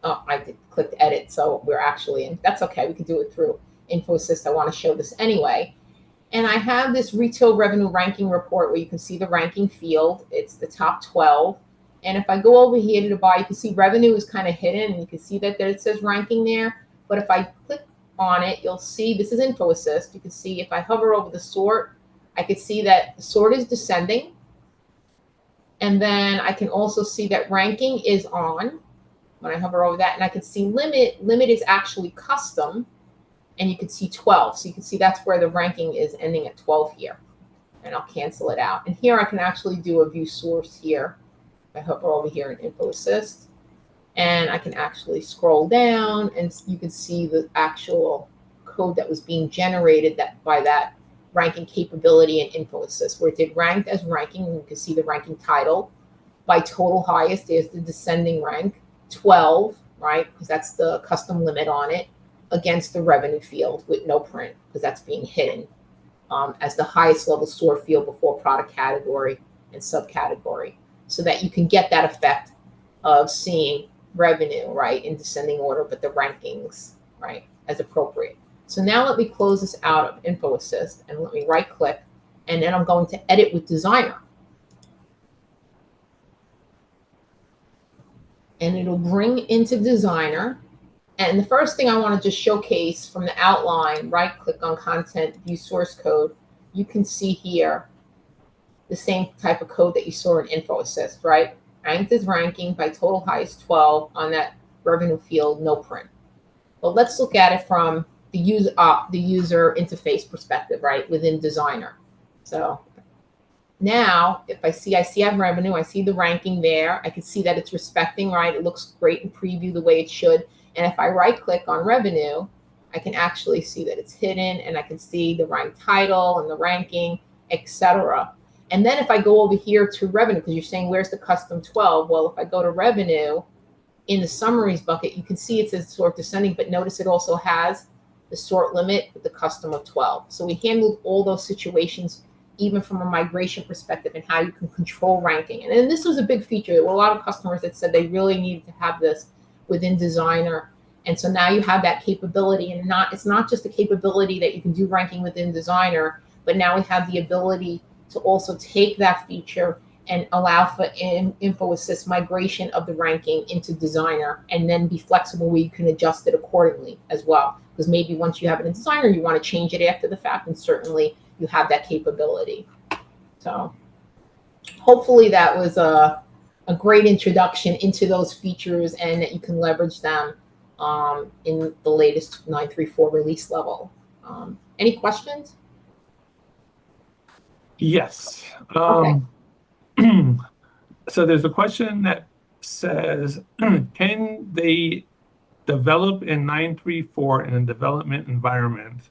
Oh, I clicked edit, so we're actually in. That's okay, we can do it through InfoAssist. I want to show this anyway. And I have this retail revenue ranking report where you can see the ranking field. It's the top 12. And if I go over here to the bar, you can see revenue is kind of hidden, and you can see that there it says ranking there. But if I click on it, you'll see this is InfoAssist. You can see if I hover over the sort, I can see that the sort is descending. And then I can also see that ranking is on when I hover over that. And I can see limit. Limit is actually custom. And you can see 12. So you can see that's where the ranking is ending at 12 here. And I'll cancel it out. And here I can actually do a view source here. I hover over here in InfoAssist. And I can actually scroll down, and you can see the actual code that was being generated by that ranking capability in InfoAssist, where it did ranked as ranking. And you can see the ranking title. By total highest, there's the descending rank, 12, right? Because that's the custom limit on it, against the revenue field with no print, because that's being hidden as the highest level sort field before product category and subcategory, so that you can get that effect of seeing revenue, right, in descending order, but the rankings, right, as appropriate. So now let me close this out of InfoAssist and let me right click, and then I'm going to edit with Designer. And it'll bring into Designer. And the first thing I want to just showcase from the outline, right click on content, view source code, you can see here the same type of code that you saw in InfoAssist, right? Ranked is ranking by total highest 12 on that revenue field, no print. But let's look at it from the user interface perspective, right, within Designer. So now if I see I have revenue, I see the ranking there. I can see that it's respecting, right? It looks great in preview the way it should. And if I right click on revenue, I can actually see that it's hidden, and I can see the rank title and the ranking, etc. And then if I go over here to revenue, because you're saying where's the custom 12? Well, if I go to revenue in the summaries bucket, you can see it says sort descending, but notice it also has the sort limit with the custom of 12. So we handled all those situations, even from a migration perspective, and how you can control ranking. And this was a big feature. There were a lot of customers that said they really needed to have this within Designer. And so now you have that capability, and it's not just a capability that you can do ranking within Designer, but now we have the ability to also take that feature and allow for InfoAssist migration of the ranking into Designer, and then be flexible where you can adjust it accordingly as well. Because maybe once you have it in Designer, you want to change it after the fact, and certainly you have that capability. So hopefully that was a great introduction into those features, and that you can leverage them in the latest 9.3.4 release level. Any questions? Yes. Okay. So there's a question that says, can they develop in 9.3.4 in a development environment,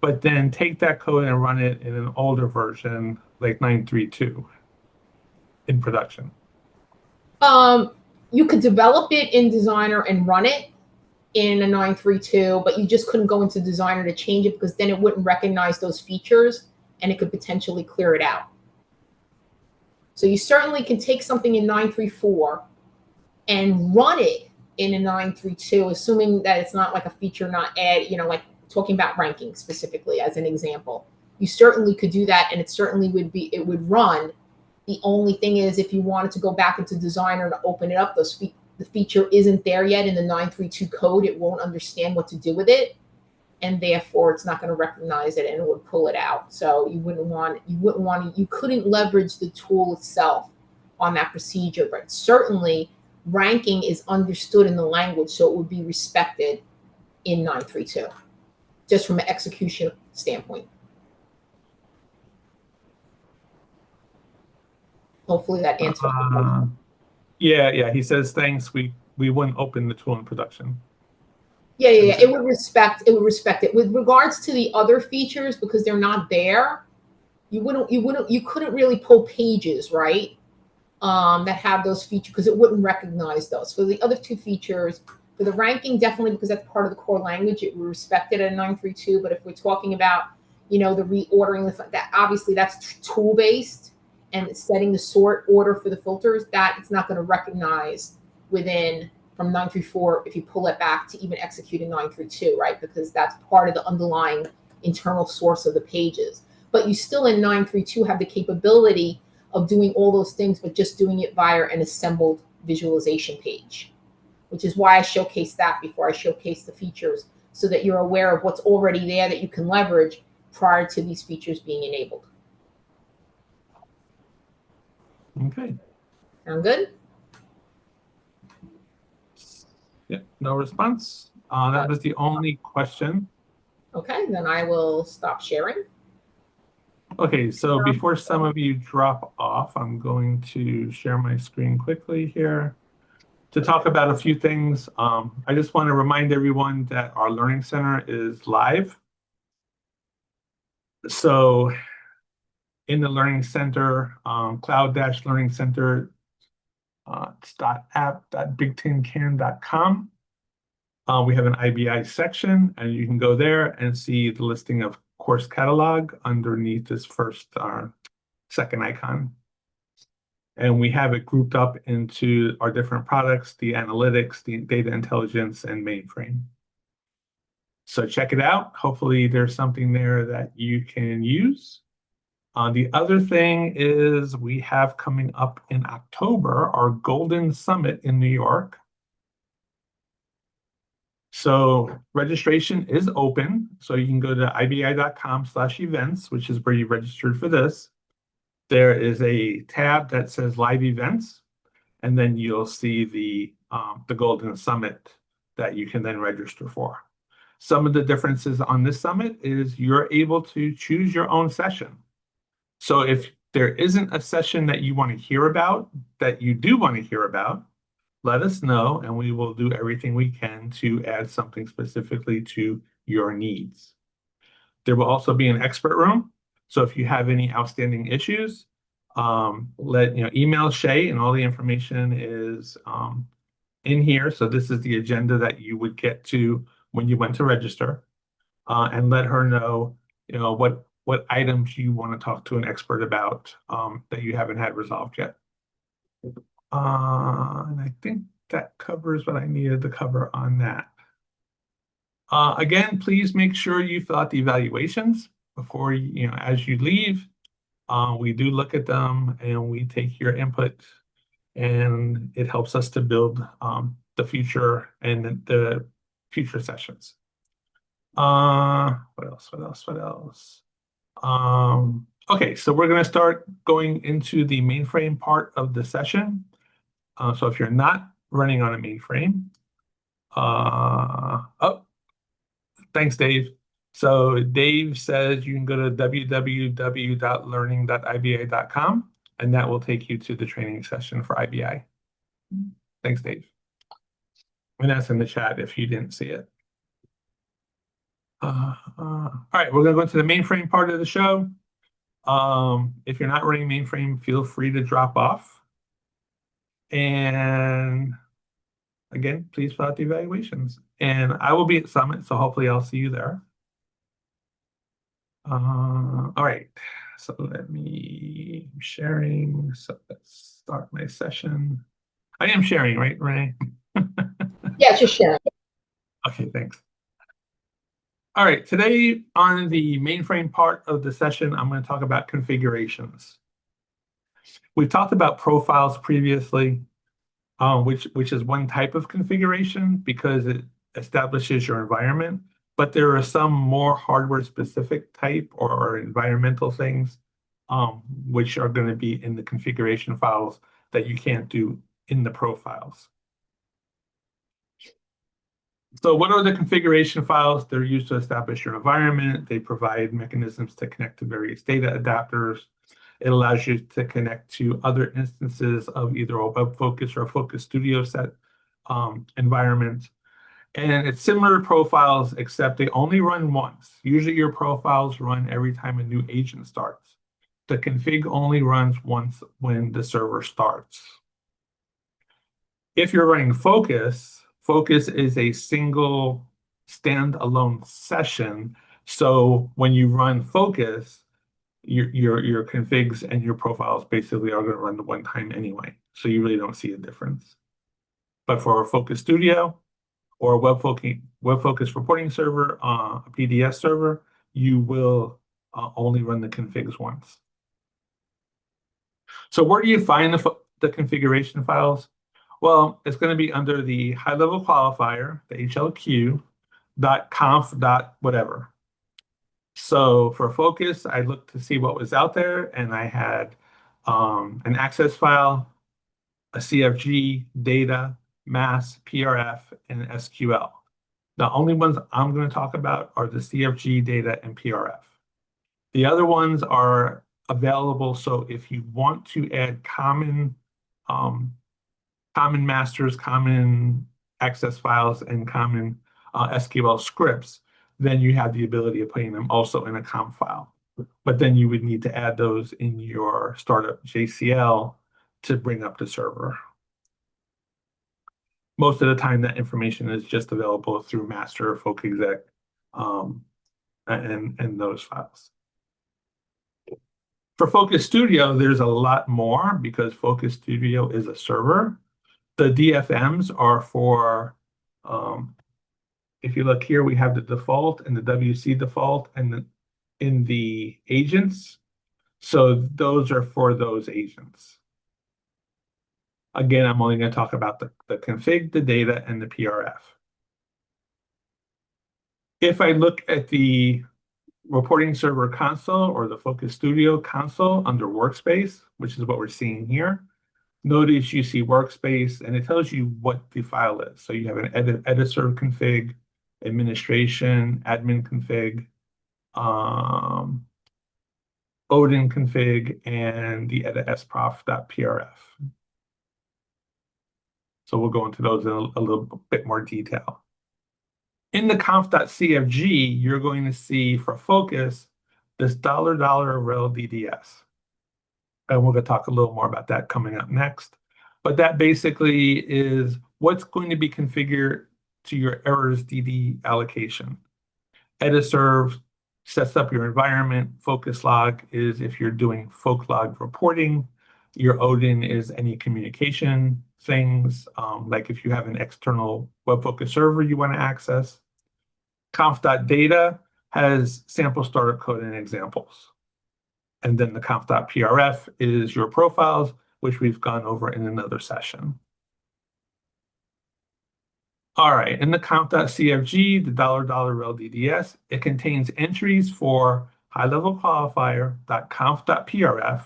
but then take that code and run it in an older version like 9.3.2 in production? You could develop it in Designer and run it in a 9.3.2, but you just couldn't go into Designer to change it, because then it wouldn't recognize those features and it could potentially clear it out. So you certainly can take something in 9.3.4 and run it in a 9.3.2, assuming that it's not like a feature not add, like talking about ranking specifically as an example. You certainly could do that, and it certainly would run. The only thing is, if you wanted to go back into Designer to open it up, the feature isn't there yet in the 9.3.2 code. It won't understand what to do with it, and therefore it's not going to recognize it, and it would pull it out. So you couldn't leverage the tool itself on that procedure, but certainly ranking is understood in the language, so it would be respected in 9.3.2. just from an execution standpoint. Hopefully that answers. Yeah. He says thanks. We wouldn't open the tool in production. Yeah. It would respect it. With regards to the other features, because they're not there, you couldn't really pull pages, right? That have those features, because it wouldn't recognize those. For the other two features, for the ranking, definitely, because that's part of the core language, it would respect it at 932. But if we're talking about, the reordering, that obviously that's tool based, and setting the sort order for the filters, that it's not going to recognize within from 934 if you pull it back to even executing 932, right? Because that's part of the underlying internal source of the pages. But you still in 932 have the capability of doing all those things, but just doing it via an assembled visualization page, which is why I showcase that before I showcase the features, so that you're aware of what's already there that you can leverage prior to these features being enabled. Okay. Sound good? Yeah, no response. That was the only question. Okay, then I will stop sharing. Okay, so before some of you drop off, I'm going to share my screen quickly here to talk about a few things. I just want to remind everyone that our Learning Center is live. So in the Learning Center, cloud-learning center, app.bigtincan.com. We have an IBI section, and you can go there and see the listing of course catalog underneath this second icon. And we have it grouped up into our different products, the analytics, the data intelligence, and mainframe. So check it out. Hopefully there's something there that you can use. The other thing is we have coming up in October our Golden Summit in New York. So registration is open. So you can go to ibi.com/events, which is where you registered for this. There is a tab that says live events, and then you'll see the Golden Summit that you can then register for. Some of the differences on this summit is you're able to choose your own session. So if there isn't a session that you want to hear about, that you do want to hear about, let us know, and we will do everything we can to add something specifically to your needs. There will also be an expert room. So if you have any outstanding issues, email Shay, and all the information is in here. So this is the agenda that you would get to when you went to register, and let her know, what items you want to talk to an expert about that you haven't had resolved yet. And I think that covers what I needed to cover on that. Again, please make sure you fill out the evaluations before as you leave. We do look at them and we take your input, and it helps us to build the future and the future sessions. What else? Okay, so we're going to start going into the mainframe part of the session. So if you're not running on a mainframe, thanks, Dave. So Dave says you can go to www.learning.ibi.com, and that will take you to the training session for IBI. Thanks, Dave. And that's in the chat if you didn't see it. All right, we're going to go into the mainframe part of the show. If you're not running mainframe, feel free to drop off. And again, please fill out the evaluations. And I will be at Summit, so hopefully I'll see you there. All right, so let me sharing. So let's start my session. I am sharing, right, Renee? Yeah, just sharing. Okay, thanks. All right, today on the mainframe part of the session, I'm going to talk about configurations. We've talked about profiles previously, which is one type of configuration because it establishes your environment, but there are some more hardware specific type or environmental things which are going to be in the configuration files that you can't do in the profiles. So what are the configuration files? They're used to establish your environment. They provide mechanisms to connect to various data adapters. It allows you to connect to other instances of either a Web Focus or a Focus Studio set environment. And it's similar to profiles, except they only run once. Usually your profiles run every time a new agent starts. The config only runs once when the server starts. If you're running Focus, Focus is a single standalone session. So when you run Focus, your configs and your profiles basically are going to run the one time anyway. So you really don't see a difference. But for a Focus Studio or a Web Focus reporting server, a PDS server, you will only run the configs once. So where do you find the configuration files? Well, it's going to be under the high-level qualifier, the HLQ, .conf whatever. So for Focus, I looked to see what was out there, and I had an access file, a CFG, data, mass, PRF, and SQL. The only ones I'm going to talk about are the CFG, data, and PRF. The other ones are available, so if you want to add common masters, common access files, and common SQL scripts, then you have the ability of putting them also in a conf file. But then you would need to add those in your startup JCL to bring up the server. Most of the time, that information is just available through master, folkexec, and those files. For Focus Studio, there's a lot more because Focus Studio is a server. The DFMs are for, if you look here, we have the default and the WC default and in the agents. So those are for those agents. Again, I'm only going to talk about the config, the data, and the PRF. If I look at the reporting server console or the Focus Studio console under workspace, which is what we're seeing here, notice you see workspace and it tells you what the file is. So you have an edit serve config, administration, admin config, Odin config, and the edit sprof.prf. So we'll go into those in a little bit more detail. In the conf.cfg, you're going to see for Focus this $rel DDS. And we're going to talk a little more about that coming up next. But that basically is what's going to be configured to your errors DD allocation. Ediserve sets up your environment. Focus log is if you're doing folk log reporting. Your Odin is any communication things, like if you have an external Web Focus server you want to access. Conf.data has sample startup code and examples. And then the conf.prf is your profiles, which we've gone over in another session. All right, in the conf.cfg, the $rel DDS, it contains entries for high-level qualifier .conf.prf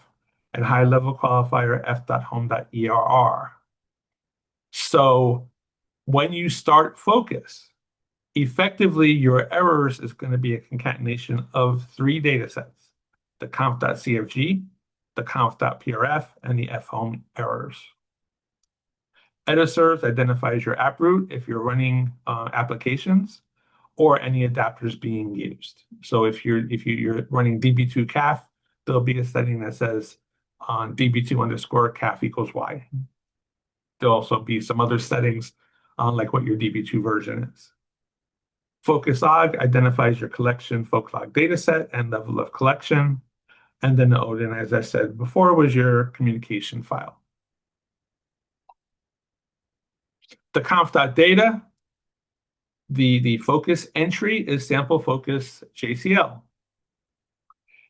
and high-level qualifier f.home.err. So when you start Focus, effectively your errors is going to be a concatenation of 3 data sets: the conf.cfg, the conf.prf, and the fhome errors. Ediserve identifies your app root if you're running applications or any adapters being used. So if you're running db2caf, there'll be a setting that says on db2_caf equals y. There'll also be some other settings like what your db2 version is. Focuslog identifies your collection folklog dataset and level of collection. And then the Odin, as I said before, was your communication file. The conf.data, the focus entry is sample focus JCL.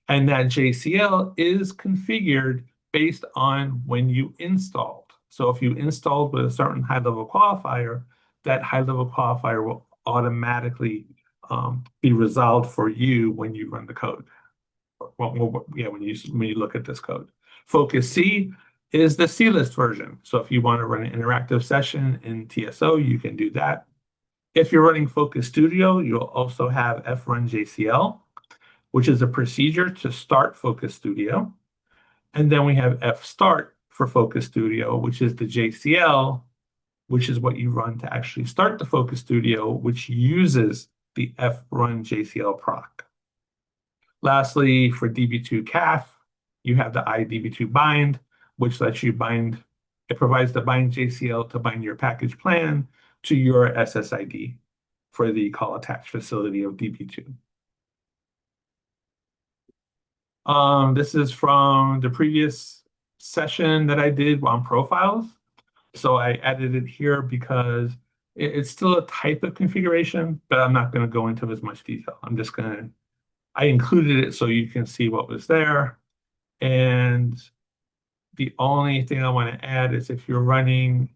And that JCL is configured based on when you installed. So if you installed with a certain high-level qualifier, that high-level qualifier will automatically be resolved for you when you run the code. When you look at this code. Focus C is the CList version. So if you want to run an interactive session in TSO, you can do that. If you're running Focus Studio, you'll also have frun JCL, which is a procedure to start Focus Studio. And then we have fstart for Focus Studio, which is the JCL, which is what you run to actually start the Focus Studio, which uses the frun JCL proc. Lastly, for DB2 CAF, you have the IDB2 bind, which lets you bind, it provides the bind JCL to bind your package plan to your SSID for the call attached facility of DB2. This is from the previous session that I did on profiles. So I added it here because it's still a type of configuration, but I'm not going to go into as much detail. I included it so you can see what was there. And the only thing I want to add is if you're running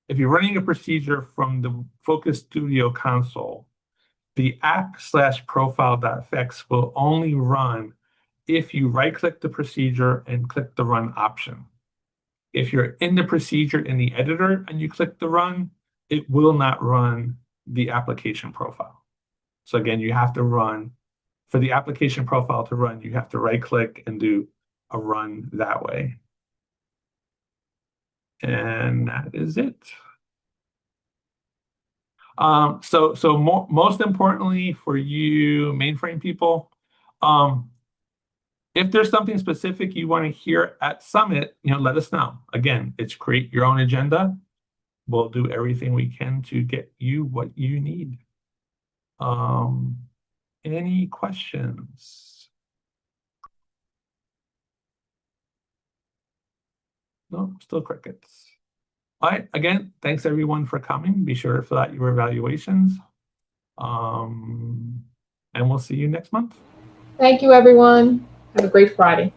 a procedure from the Focus Studio console, the app/profile.fx will only run if you right-click the procedure and click the run option. If you're in the procedure in the editor and you click the run, it will not run the application profile. So again, you have to run, for the application profile to run, you have to right-click and do a run that way. And that is it. Most importantly for you mainframe people, if there's something specific you want to hear at Summit, let us know. Again, it's create your own agenda. We'll do everything we can to get you what you need. Any questions? No, still crickets. All right, again, thanks everyone for coming. Be sure to fill out your evaluations. And we'll see you next month. Thank you, everyone. Have a great Friday.